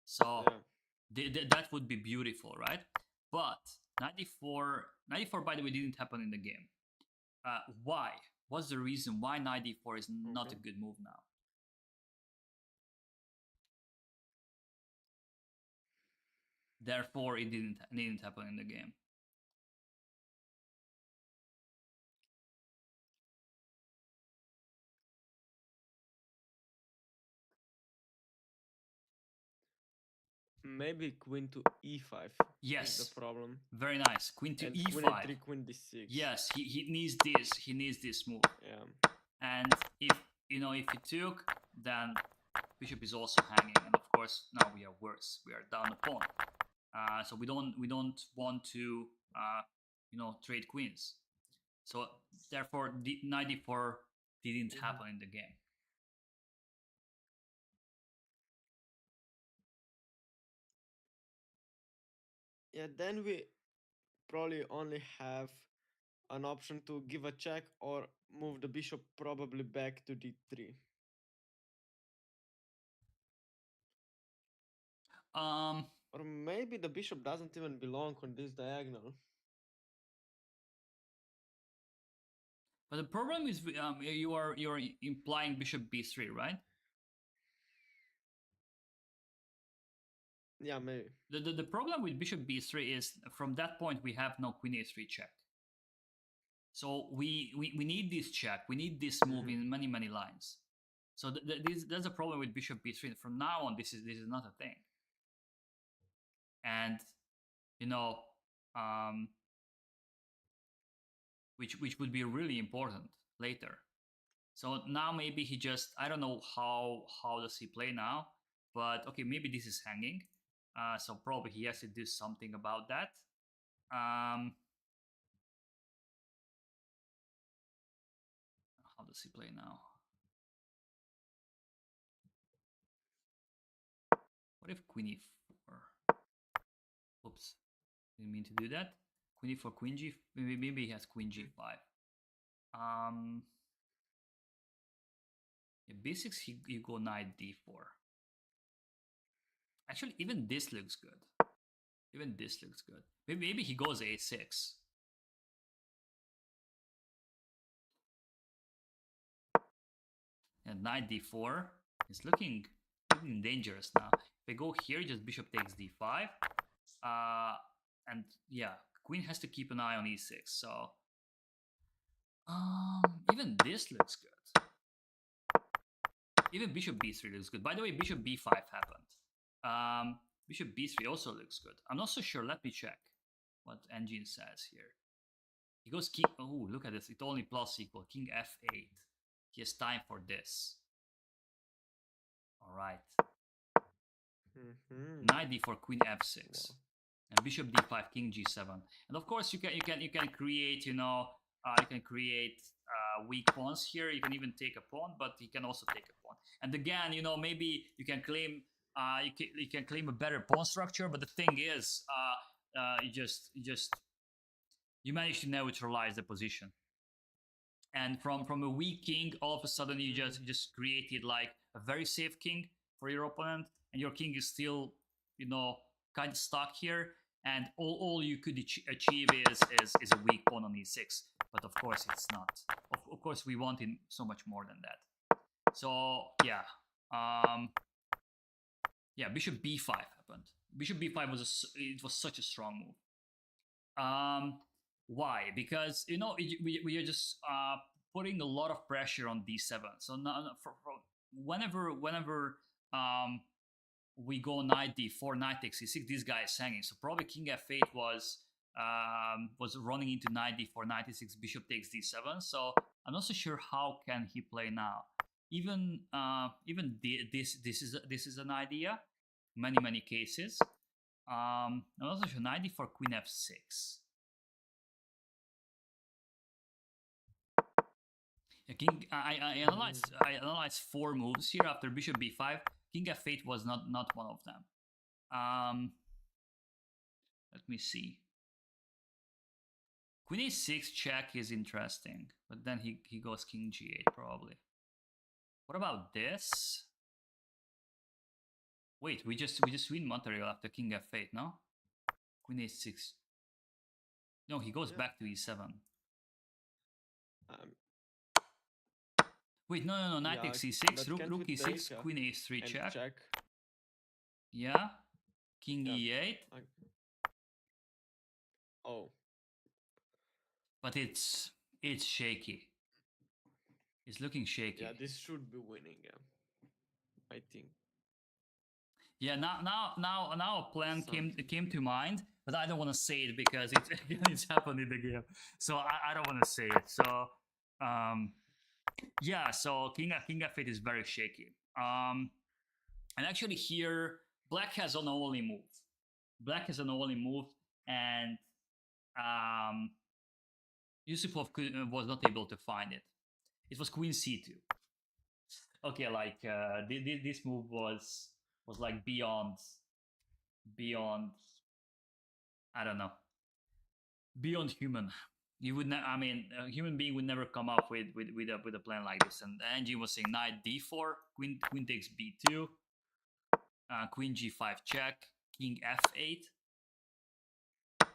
So that would be beautiful, right? But knight d4, by the way, didn't happen in the game. Why? What's the reason why knight d4 is not a good move now? Therefore, it didn't happen in the game. Maybe queen to e5. Yes, is the problem. Very nice. Queen to and e5. Queen a3, queen d6. Yes, he needs this. He needs this move. Yeah. And if he took, then bishop is also hanging, and of course now we are worse. We are down a pawn. So we don't want to trade queens. So therefore, knight d4 didn't happen in the game. Yeah, then we probably only have an option to give a check or move the bishop probably back to d3. Or maybe the bishop doesn't even belong on this diagonal. But the problem is you're implying bishop b3, right? Yeah, maybe. The problem with bishop b3 is from that point we have no queen a3 check. So we need this check. We need this move in many lines. So that's a problem with bishop b3. From now on, this is not a thing. And which would be really important later. So now maybe he just, I don't know how does he play now, but okay, maybe this is hanging. So probably he has to do something about that. How does he play now? What if queen e4? Oops, didn't mean to do that. Queen e4, queen g. Maybe he has queen g5. Yeah, b6, you go knight d4. Actually, even this looks good. Even this looks good. Maybe he goes a6. And knight d4 is looking dangerous now. If I go here, just bishop takes d5. And yeah, queen has to keep an eye on e6. So even this looks good. Even bishop b3 looks good. By the way, bishop b5 happened. Bishop b3 also looks good. I'm not so sure. Let me check what engine says here. He goes king. Oh, look at this. It only plus equal. King f8. He has time for this. All right. Knight d4, queen f6. Wow. And bishop d5, king g7. And of course, you can create, you can create weak pawns here. You can even take a pawn, but you can also take a pawn. And again, maybe you can claim you can claim a better pawn structure. But the thing is, you manage to neutralize the position. And from a weak king, all of a sudden you just created like a very safe king for your opponent, and your king is still, kind of stuck here. And all you could achieve is a weak pawn on e6. but of course it's not. Of course we wanted so much more than that. So yeah, yeah, bishop b5 happened. Bishop b5 was such a strong move. Why? Because we are just putting a lot of pressure on d7. So now, whenever we go knight d4, knight takes c6, this guy is hanging. So probably king f8 was running into knight d4, knight e6, bishop takes d7. So I'm not so sure how can he play now. Even this is an idea. Many cases. I'm also sure knight d4, queen f6. I analyzed 4 moves here after bishop b5. King f8 was not one of them. Let me see. Queen a6 check is interesting, but then he goes king g8 probably. What about this? Wait, we just win material after king f8, no? Queen a6. No, he goes back to e7. Wait, no, knight takes e6, rook e6, queen a3 check. Yeah, king e8. Oh. But it's shaky. It's looking shaky. Yeah, this should be winning, yeah. I think. Yeah, now a plan came to mind, but I don't want to say it because it's happened in the game. So I don't want to say it. So yeah, so king f8 is very shaky. And actually here black has an only move. Black has an only move, and Yusupov was not able to find it. It was queen c2. Okay, like this move was like beyond I don't know, beyond human. You would I mean, a human being would never come up with a plan like this. And the engine was saying knight d4, queen takes b2, queen g5 check, king f8,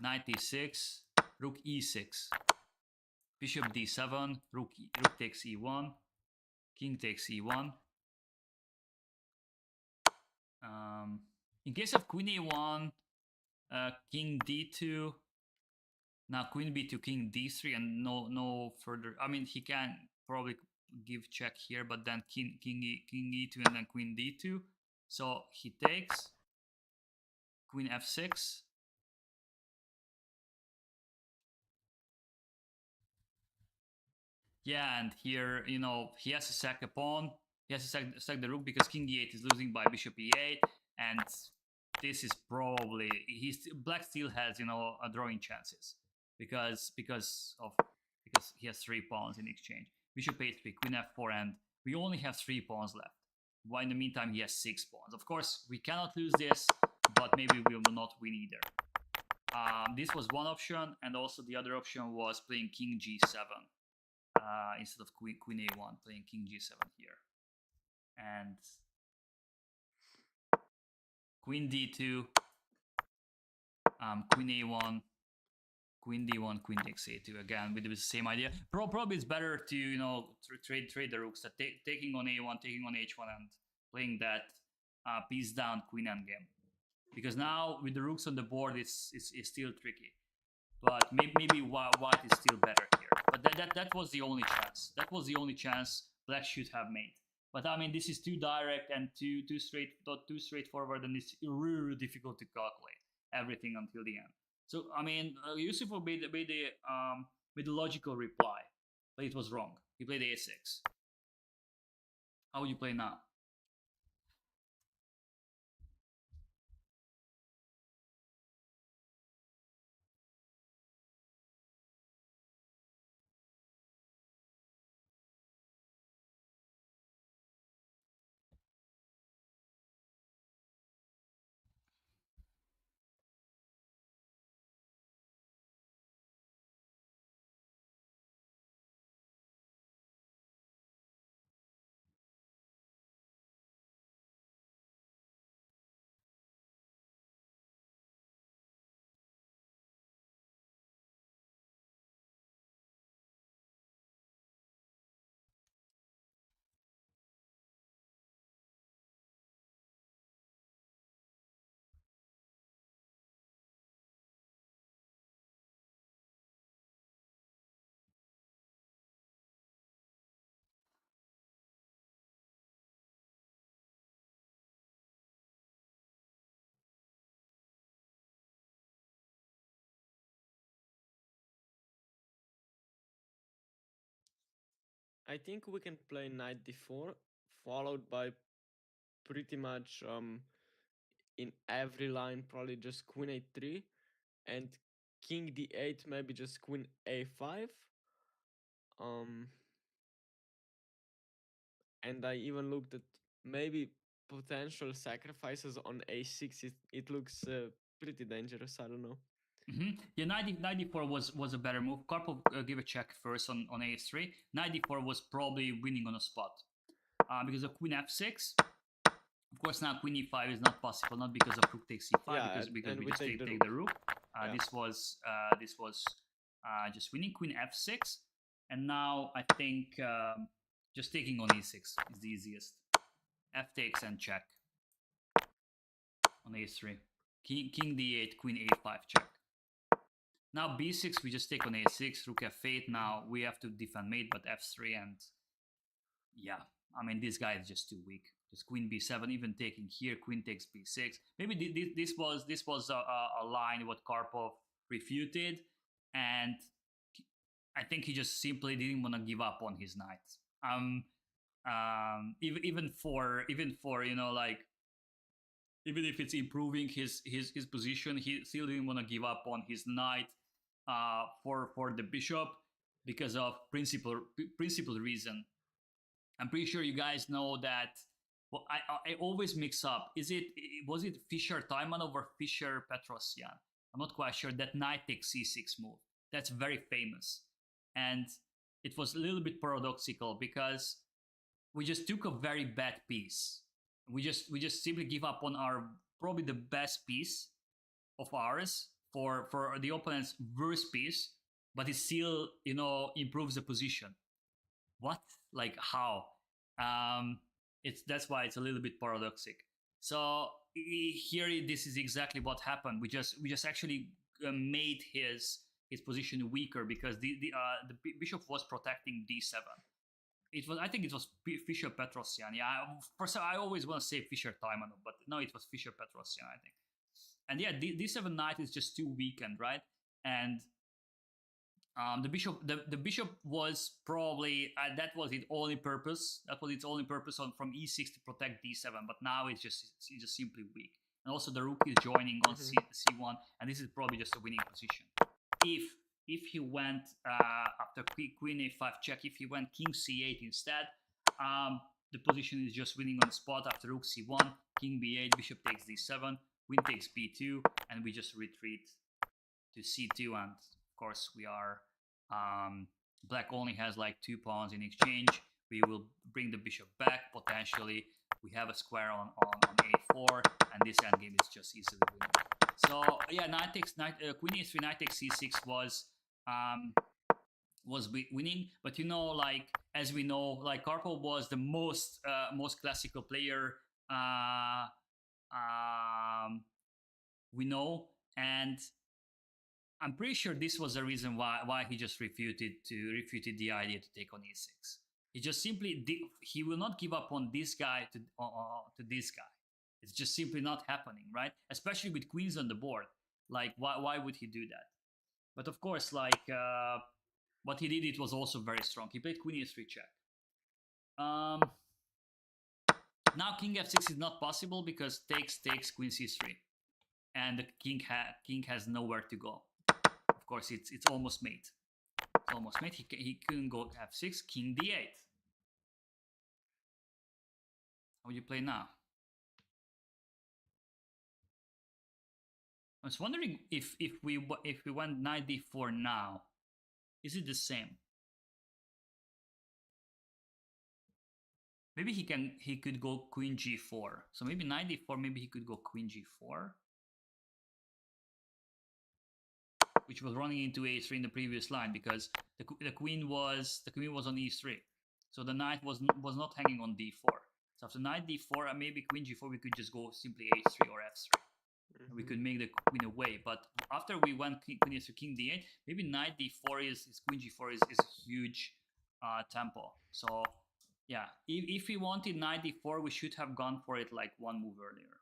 knight e6, rook e6, bishop d7, rook takes e1, king takes e1. In case of queen a1, king d2, now queen b2, king d3, and no further. I mean, he can probably give check here, but then king e2 and then queen d2. So he takes queen f6. Yeah, and here, he has to sack a pawn. He has to sack the rook because king e8 is losing by bishop e8, and this is probably black still has drawing chances because he has 3 pawns in exchange. Bishop a3, queen f4, and we only have 3 pawns left. While in the meantime he has 6 pawns. Of course, we cannot lose this, but maybe we will not win either. This was one option, and also the other option was playing king g7 instead of queen a1, playing king g7 here, and queen d2, queen a1, queen d1, queen takes a2 again with the same idea. Probably it's better to trade the rooks, that taking on a1, taking on h1, and playing that piece down queen endgame. Because now with the rooks on the board, it's still tricky. But maybe white is still better here. But that was the only chance. That was the only chance black should have made. But I mean, this is too direct and too straightforward, and it's really difficult to calculate everything until the end. So I mean, Yusufov made the logical reply, but it was wrong. He played a6. How would you play now? I think we can play knight d4, followed by pretty much in every line probably just queen a3, and king d8, maybe just queen a5. Um, and I even looked at maybe potential sacrifices on a6. It looks pretty dangerous. I don't know. Yeah, 94 was a better move. Karpov give a check first on a3. 94 was probably winning on a spot because of queen f6. Of course, now queen e5 is not possible, not because of rook takes c5, Yeah, because and we we just take the take rook. the rook. Yeah. This was just winning queen f6, and now I think just taking on e6 is the easiest. F takes and check on a3. King d8, queen a5 check. Now b6, we just take on a6, rook f8. Now we have to defend mate, but f3, and yeah, I mean, this guy is just too weak. Just queen b7, even taking here, queen takes b6. Maybe this was a line what Karpov refuted, and I think he just simply didn't want to give up on his knight. Even for like, even if it's improving his position, he still didn't want to give up on his knight for the bishop because of principle reason. I'm pretty sure you guys know that. Well, I always mix up. Was it Fischer Taimanov or Fischer Petrosyan? I'm not quite sure. That knight takes c6 move. That's very famous, and it was a little bit paradoxical because we just took a very bad piece. We just simply give up on our probably the best piece of ours for the opponent's worst piece, but it still improves the position. What? Like how? Um, that's why it's a little bit paradoxic. So here, this is exactly what happened. We just actually made his position weaker because the bishop was protecting d7. I think it was Fischer Petrosyan. Yeah, first I always want to say Fischer Taimanov, but no, it was Fischer Petrosyan, I think. And yeah, d7 knight is just too weakened, right? And the bishop was probably that was its only purpose. That was its only purpose from e6 to protect d7. But now it's just simply weak. And also the rook is joining on c1, and this is probably just a winning position. If he went after queen a5 check, if he went king c8 instead, the position is just winning on the spot after rook c1, king b8, bishop takes d7, queen takes b2, and we just retreat to c2, and of course we are black only has like 2 pawns in exchange. We will bring the bishop back potentially. We have a square on a4, and this endgame is just easily winning. So yeah, queen a3, knight takes c6 was winning, but like as we know, like Karpov was the most classical player we know, and I'm pretty sure this was the reason why he just refuted the idea to take on e6. He just simply he will not give up on this guy to this guy. It's just simply not happening, right? Especially with queens on the board. Like why would he do that? But of course, like what he did, it was also very strong. He played queen e3 check. Now king f6 is not possible because takes queen c3, and the king has nowhere to go. Of course, it's almost mate. It's almost mate. He couldn't go f6, king d8. How would you play now? I was wondering if we went knight d4 now, is it the same? Maybe he could go queen g4. So maybe knight d4. Maybe he could go queen g4, which was running into a3 in the previous line because the queen was on e3, so the knight was not hanging on d4. So after knight d4 and maybe queen g4, we could just go simply h3 or f3. We could make the queen away. But after we went queen to king d8, maybe knight d4 is queen g4 is a huge tempo. So yeah, if we wanted knight d4, we should have gone for it like one move earlier.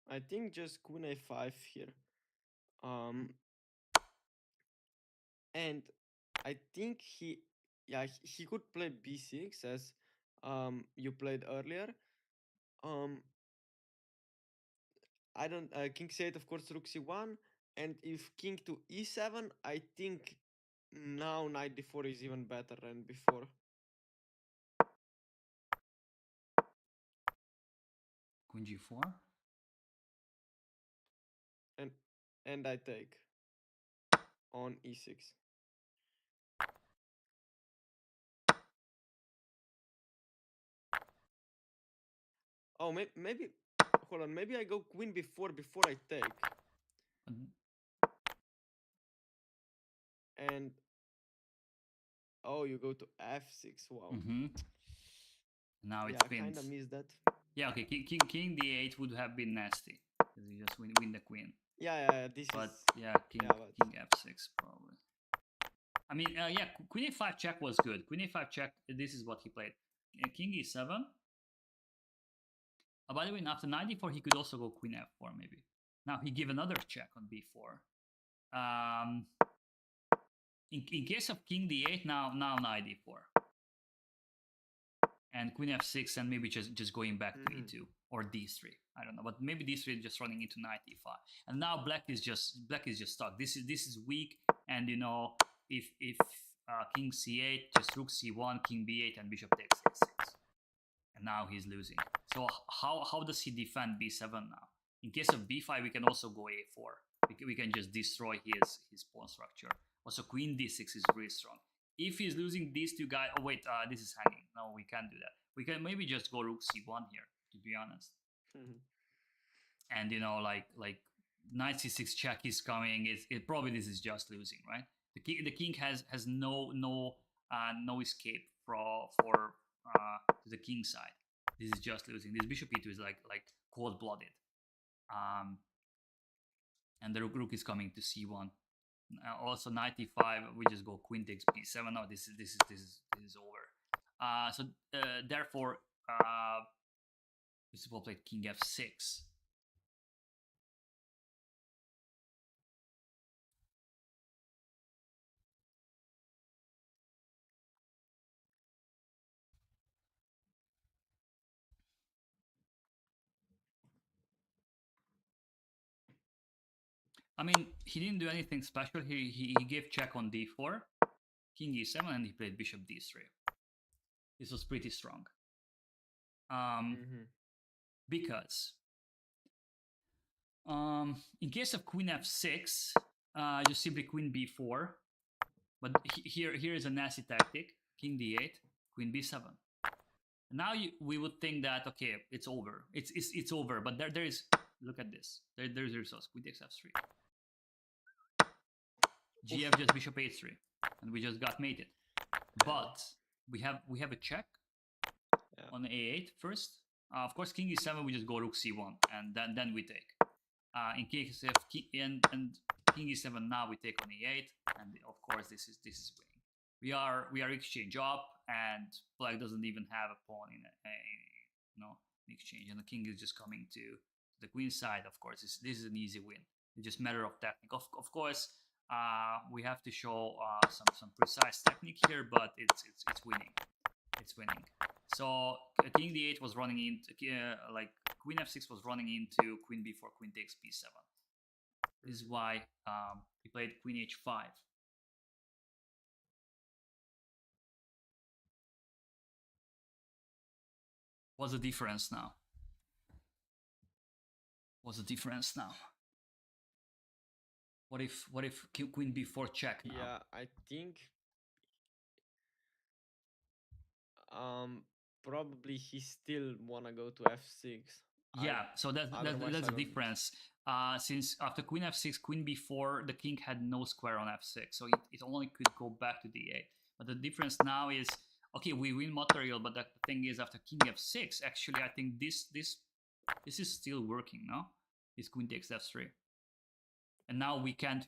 I think just queen a5 here. And I think he could play b6 as you played earlier. I don't king c8, of course, rook c1, and if king to e7, I think now knight d4 is even better than before. Queen g4. And I take on e6. Oh, maybe hold on. Maybe I go queen b4 before I take. And oh, you go to f6. Wow. Now it's I pinned. kind of missed that. Yeah, okay. King d8 would have been nasty. Because you just win the queen. Yeah. But is. yeah, king f6 probably. I mean, yeah, queen a5 check was good. Queen a5 check. This is what he played. King e7. By the way, after knight d4, he could also go queen f4 maybe. Now he give another check on b4. In case of king d8, now knight d4. And queen f6, and maybe just going back to e2 or d3. I don't know, but maybe d3 is just running into knight e5. And now black is just stuck. This is weak, and you know, if king c8, just rook c1, king b8, and bishop takes a6. And now he's losing. So how does he defend b7 now? In case of b5, we can also go a4. We can just destroy his pawn structure. Also, queen d6 is really strong. If he's losing these two guys, oh wait, this is hanging. No, we can't do that. We can maybe just go rook c1 here, to be honest. And you know, like knight c6 check is coming. It probably this is just losing, right? The king has no escape for to the king side. This is just losing. This bishop e2 is like cold blooded. And the rook is coming to c1. Also knight e5, we just go queen takes b7. No, this is over. So therefore, we will play king f6. I mean, he didn't do anything special. He gave check on d4, king e7, and he played bishop d3. This was pretty strong. Because in case of queen f6, just simply queen b4. But here is a nasty tactic: king d8, queen b7. Now we would think that okay, it's over. It's over. But there is, look at this. There's the results. Queen takes f3. GF just bishop h3, and we just got mated. But we have a check on a8 first. Of course, king e7, we just go rook c1, and then we take. In case of and king e7, now we take on e8, and of course this is winning. We are exchange up, and black doesn't even have a pawn in exchange, and the king is just coming to the queen side. Of course, this is an easy win. It's just matter of technique. Of course, we have to show some precise technique here, but it's winning. It's winning. So king d8 was running into like queen f6 was running into queen b4, queen takes b7. This is why he played queen h5. What's the difference now? What's the difference now? What if queen b4 check now? Yeah, I think probably he still wanna go to f6. Yeah, so that's the difference. Since after queen f6, queen b4, the king had no square on f6, so it only could go back to d8. But the difference now is, okay, we win material, but the thing is, after king f6, actually, I think this is still working, no? This queen takes f3, and now we can't,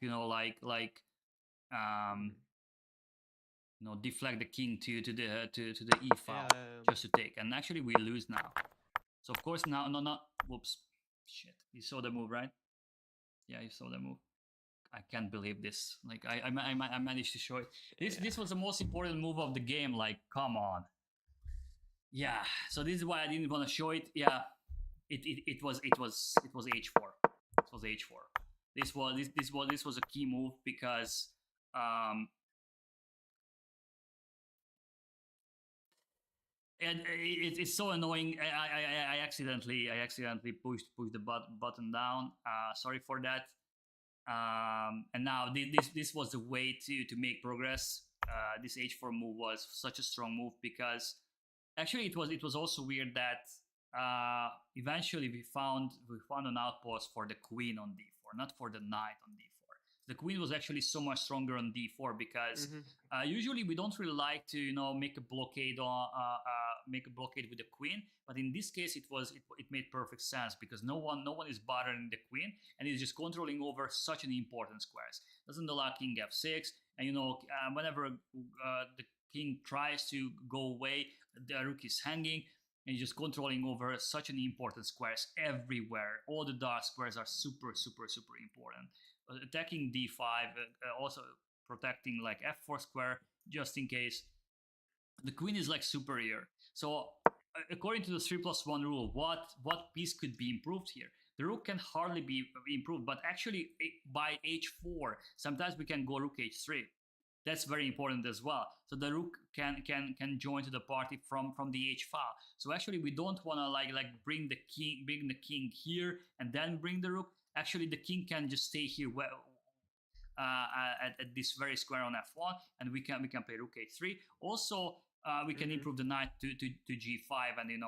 deflect the king to the e file just to take, and actually we lose now. So of course now, whoops. Shit, you saw the move, right? Yeah, you saw the move. I can't believe this. Like I managed to show it. This was the most important move of the game. Like, come on. Yeah. So this is why I didn't want to show it. Yeah. It was h4. It was h4. This was a key move because um and it's so annoying. I accidentally pushed the button down. Sorry for that. And now this was the way to make progress. This h4 move was such a strong move because actually it was also weird that eventually we found an outpost for the queen on d4, not for the knight on d4. The queen was actually so much stronger on d4 because usually we don't really like to make a blockade with the queen, but in this case it made perfect sense because no one is bothering the queen and it's just controlling over such an important squares. Doesn't allow king f6, and whenever the king tries to go away, the rook is hanging and just controlling over such an important squares everywhere. All the dark squares are super important. Attacking d5, also protecting like f4 square just in case. The queen is like superior. So according to the 3+1 rule, what piece could be improved here? The rook can hardly be improved, but actually by h4, sometimes we can go rook h3. That's very important as well. So the rook can join to the party from the h file. So actually we don't want to like bring the king here and then bring the rook. Actually the king can just stay here at this very square on f1, and we can play rook h3. Also we can improve the knight to g5 and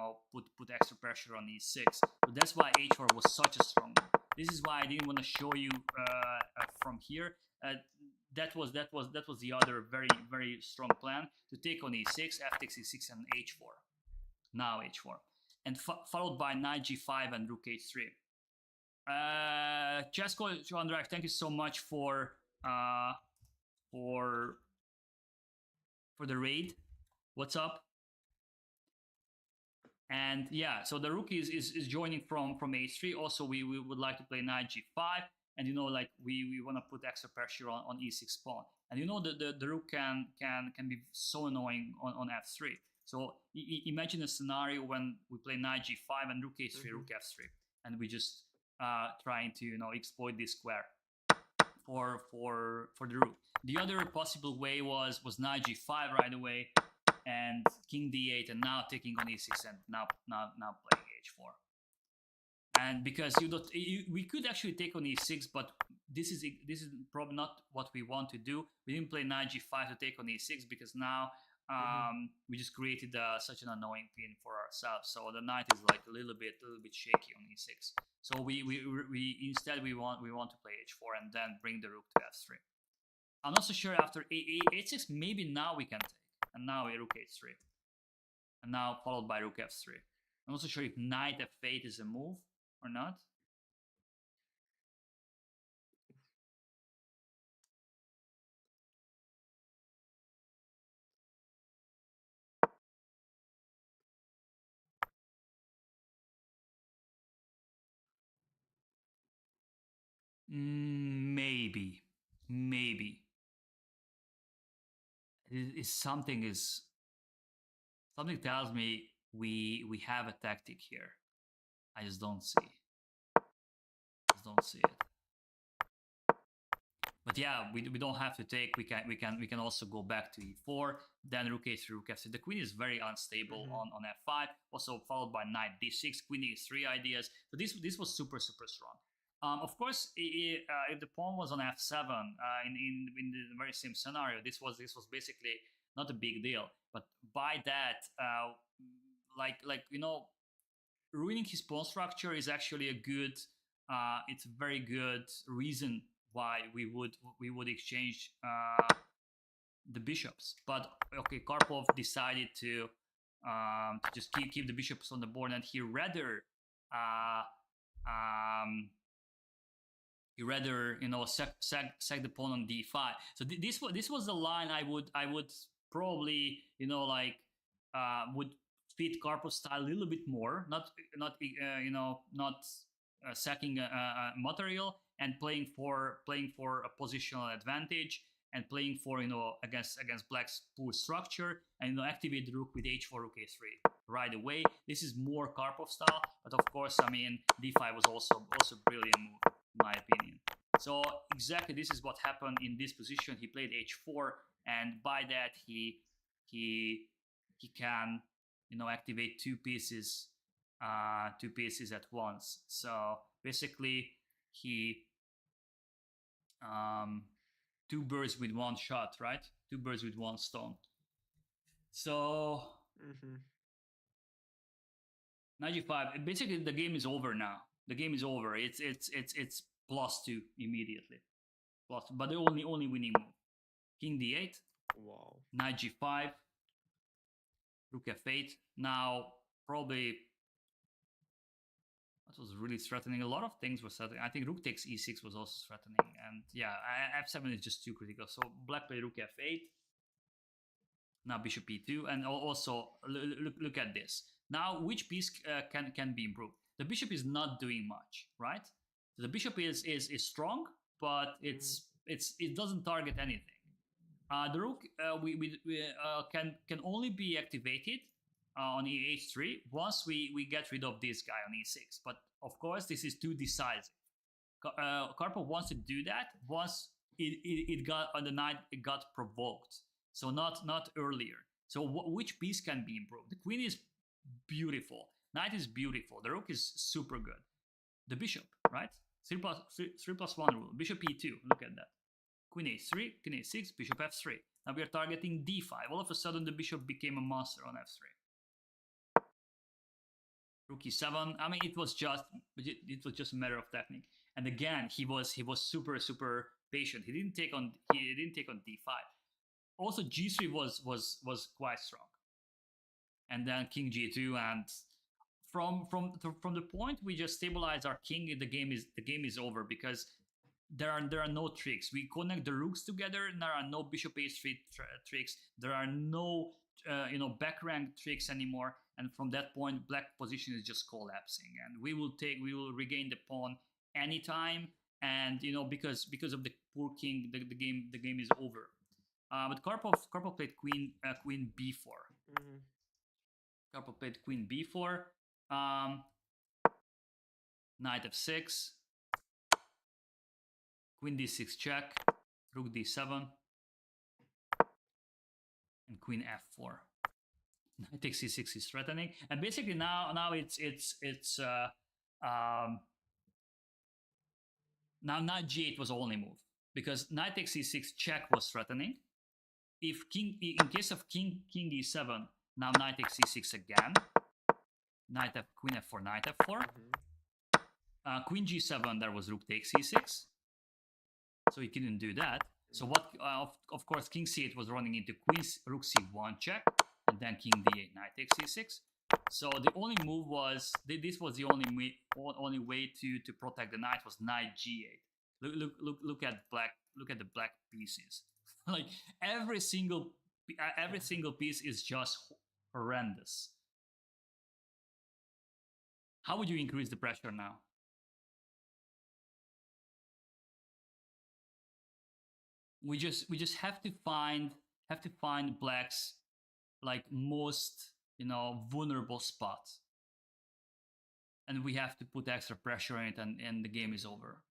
put extra pressure on e6. So that's why h4 was such a strong move. This is why I didn't want to show you from here. That was the other very strong plan to take on e6, f takes e6, and h4. Now h4, and followed by knight g5 and rook h3. Chesko Andrak, thank you so much for the raid. What's up? And yeah, so the rook is joining from h3. Also, we would like to play knight g5, and like we want to put extra pressure on e6 pawn. And the rook can be so annoying on f3. So imagine a scenario when we play knight g5 and rook h3, rook f3, and we just trying to exploit this square for the rook. The other possible way was knight g5 right away, and king d8, and now taking on e6, and now playing h4. And because we could actually take on e6, but this is probably not what we want to do. We didn't play knight g5 to take on e6 because now we just created such an annoying pin for ourselves. So the knight is like a little bit shaky on e6. So we instead we want to play h4 and then bring the rook to f3. I'm not so sure after h6 maybe now we can take, and now rook h3, and now followed by rook f3. I'm not so sure if knight f8 is a move or not. Maybe something tells me we have a tactic here. I just don't see it. But yeah, we don't have to take. We can also go back to e4, then rook a3, rook f3. The queen is very unstable on f5. Also followed by knight d6, queen e3 ideas. So this was super strong. Of course, if the pawn was on f7 in the very same scenario, this was basically not a big deal. But by that, ruining his pawn structure is actually a good. It's a very good reason why we would exchange the bishops. But okay, Karpov decided to just keep the bishops on the board, and he rather sack the pawn on d5. So this was the line I would probably would fit Karpov's style a little bit more, not sacking material and playing for a positional advantage and playing for against black's poor structure and activate the rook with h4 rook a3 right away. This is more Karpov style, but of course I mean d5 was also brilliant move in my opinion. So exactly this is what happened in this position. He played h4 and by that he can activate two pieces at once. So basically he two birds with one shot, right? Two birds with one stone. So knight g5. Basically, the game is over now. The game is over. It's +2 immediately. But the only winning move. King d8. Wow. Knight g5. Rook f8. Now probably that was really threatening. A lot of things were threatening. I think rook takes e6 was also threatening, and yeah, f7 is just too critical. So black played rook f8. Now bishop e2, and also look at this. Now which piece can be improved? The bishop is not doing much, right? The bishop is strong, but it doesn't target anything. The rook can only be activated on e3 once we get rid of this guy on e6. But of course, this is too decisive. Karpov wants to do that once it got on the knight. It got provoked. So not earlier. So which piece can be improved? The queen is beautiful. Knight is beautiful. The rook is super good. The bishop, right? 3+1 rule. Bishop e2. Look at that. Queen a3, queen a6, bishop f3. Now we are targeting d5. All of a sudden the bishop became a monster on f3. Rook e7. I mean, it was just a matter of technique. And again, he was super patient. He didn't take on d5. Also, g3 was quite strong, and then king g2, and from the point we just stabilize our king, the game is over because there are no tricks. We connect the rooks together, and there are no bishop a3 tricks. There are no back rank tricks anymore, and from that point, black position is just collapsing, and we will regain the pawn anytime, and because of the poor king, the game is over. But Karpov played queen b4. Karpov played queen b4. Knight f6. Queen d6 check. Rook d7. And queen f4. Knight takes c6 is threatening, and basically now it's now knight g8 was the only move because knight takes c6 check was threatening. In case of king d7, now knight takes c6 again. Queen f4, knight f4. Queen g7, there was rook takes c6. So he couldn't do that. So what? Of course, king c8 was running into rook c1 check, and then king d8, knight takes c6. So the only move was this was the only way to protect the knight was knight g8. Look at black. Look at the black pieces. Like every single piece is just horrendous. How would you increase the pressure now? We just have to find black's like most vulnerable spots, and we have to put extra pressure on it, and the game is over.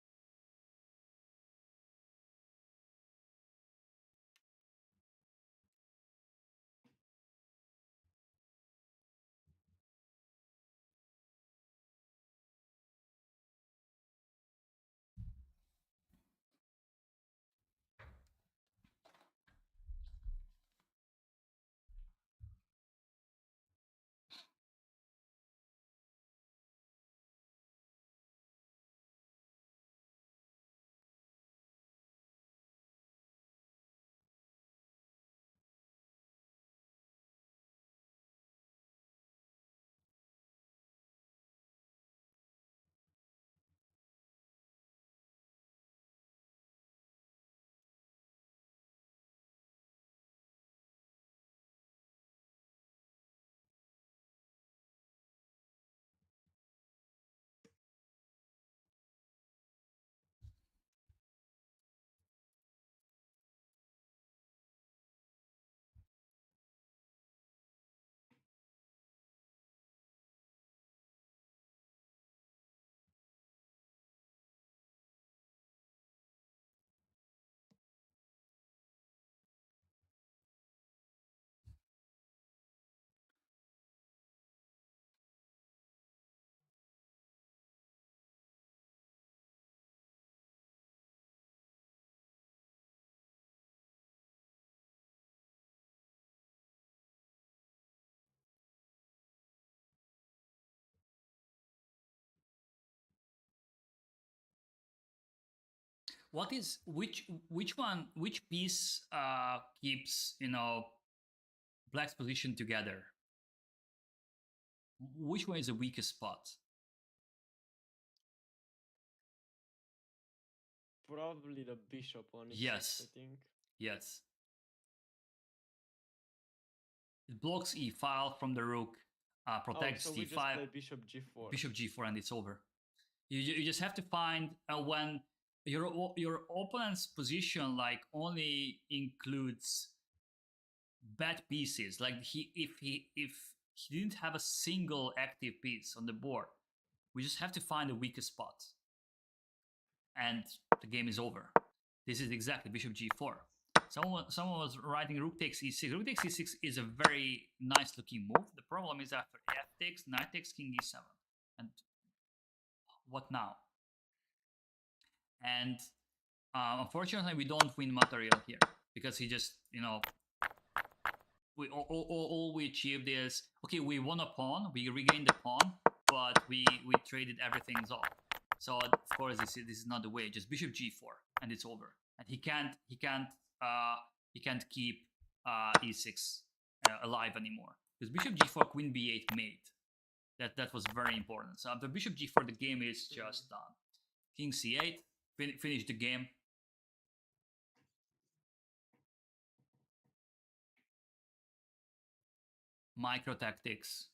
What is which piece keeps black's position together? Which one is the weakest spot? Probably the bishop on e6, Yes. I think. Yes. It blocks e5 from the rook, protects so we d5. just play bishop g4. Bishop g4 and it's over. You just have to find when your opponent's position like only includes bad pieces. Like if he didn't have a single active piece on the board, we just have to find the weakest spot, and the game is over. This is exactly bishop g4. Someone was writing rook takes e6. Rook takes e6 is a very nice looking move. The problem is after f takes, knight takes, king e7, and what now? And unfortunately, we don't win material here because he just all we achieved is okay. We won a pawn, we regained the pawn, but we traded everything off. So of course this is not the way. Just bishop g4 and it's over. And he can't keep e6 alive anymore because bishop g4 queen b8 mate. That was very important. So after bishop g4 the game is just done. King c8 finish the game. Micro tactics.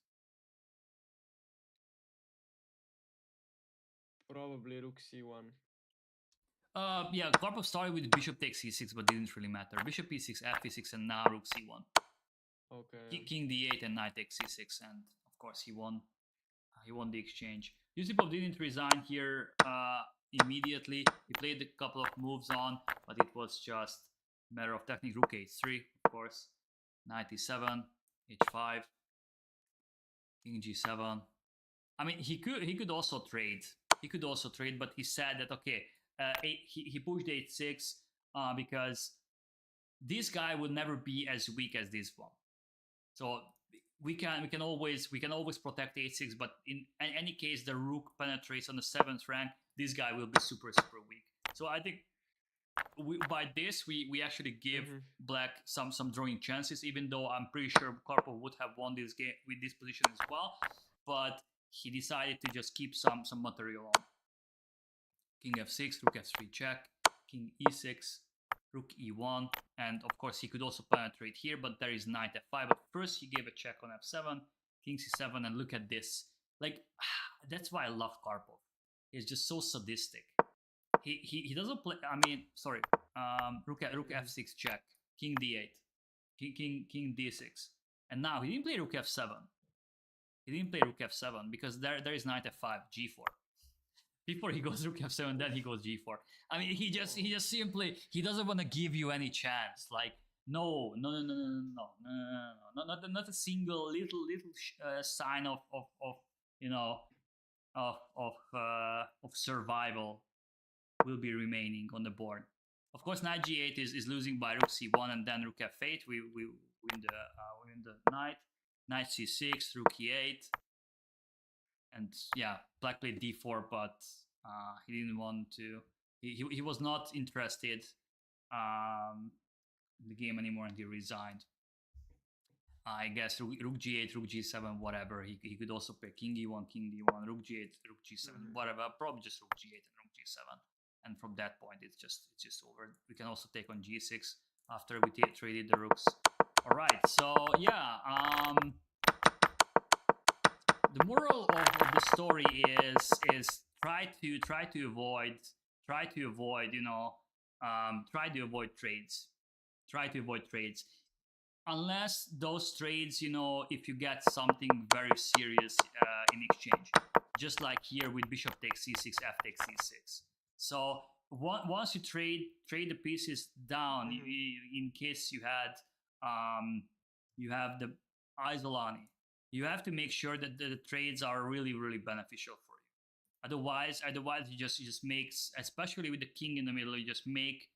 Probably rook c1. Yeah, Karpov started with bishop takes e6, but didn't really matter. Bishop e6, f e6, and now rook c1. Okay. King d8 and knight takes c6, and of course he won. He won the exchange. Yusupov didn't resign here immediately. He played a couple of moves on, but it was just a matter of technique. Rook h3, of course. Knight e7, h5, king g7. I mean, he could also trade. He could also trade, but he said that okay, he pushed h6 because this guy will never be as weak as this one. So we can always protect h6, but in any case, the rook penetrates on the 7th rank. This guy will be super weak. So I think by this we actually give black some drawing chances, even though I'm pretty sure Karpov would have won this game with this position as well. But he decided to just keep some material on. King f6, rook f3 check, king e6, rook e1, and of course he could also penetrate here, but there is knight f5. But first he gave a check on f7, king c7, and look at this. Like, that's why I love Karpov. He's just so sadistic. He doesn't play. I mean, sorry. Rook f6 check, king d8, king d6, and now he didn't play rook f7. He didn't play rook f7 because there is knight f5, g4. Before he goes rook f7, then he goes g4. I mean, he just simply he doesn't want to give you any chance. Like no, not a single little sign of survival will be remaining on the board. Of course, knight g8 is losing by rook c1 and then rook f8. We win the knight. Knight c6, rook e8, and yeah, black played d4, but he didn't want to. He was not interested in the game anymore, and he resigned. I guess rook g8, rook g7, whatever. He could also play king e1, king d1, rook g8, rook g7, whatever. Probably just rook g8 and rook g7. And from that point, it's just over. We can also take on g6 after we traded the rooks. All right, so yeah. The moral of the story is try to avoid trades. Try to avoid trades. Unless those trades, if you get something very serious in exchange, just like here with bishop takes c6, f takes c6. So once you trade the pieces down, in case you have the Isolani, you have to make sure that the trades are really beneficial for you. Otherwise you just make, especially with the king in the middle, you just make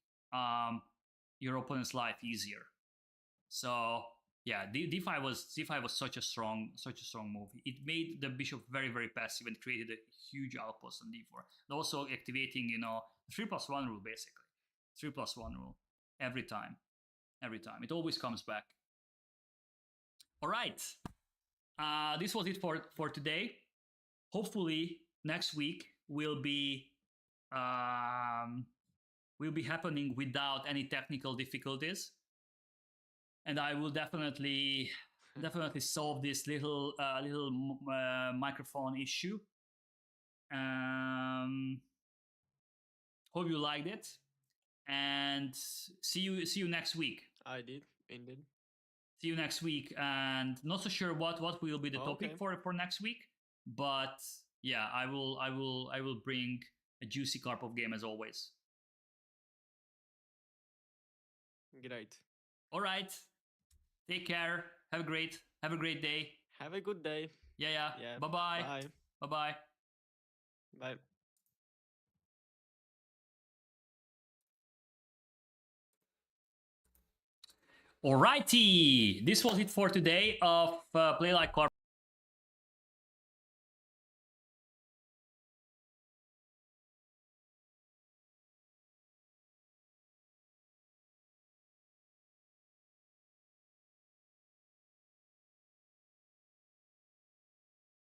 your opponent's life easier. So yeah, d5 was such a strong move. It made the bishop very, very passive and created a huge outpost on d4. And also activating, you know, 3+1 rule, basically 3+1 rule every time. It always comes back. All right, this was it for today. Hopefully next week will be happening without any technical difficulties, and I will definitely solve this little microphone issue. Hope you liked it, and see you next week. I did, indeed. See you next week, and not so sure what will be the topic for next week, but yeah, I will bring a juicy Karpov game as always. Great. All right. Take care. Have a great day. Have a good day. Yeah. Bye-bye. Bye. Bye-bye. Bye. Alrighty. This was it for today of Play Like Karpov.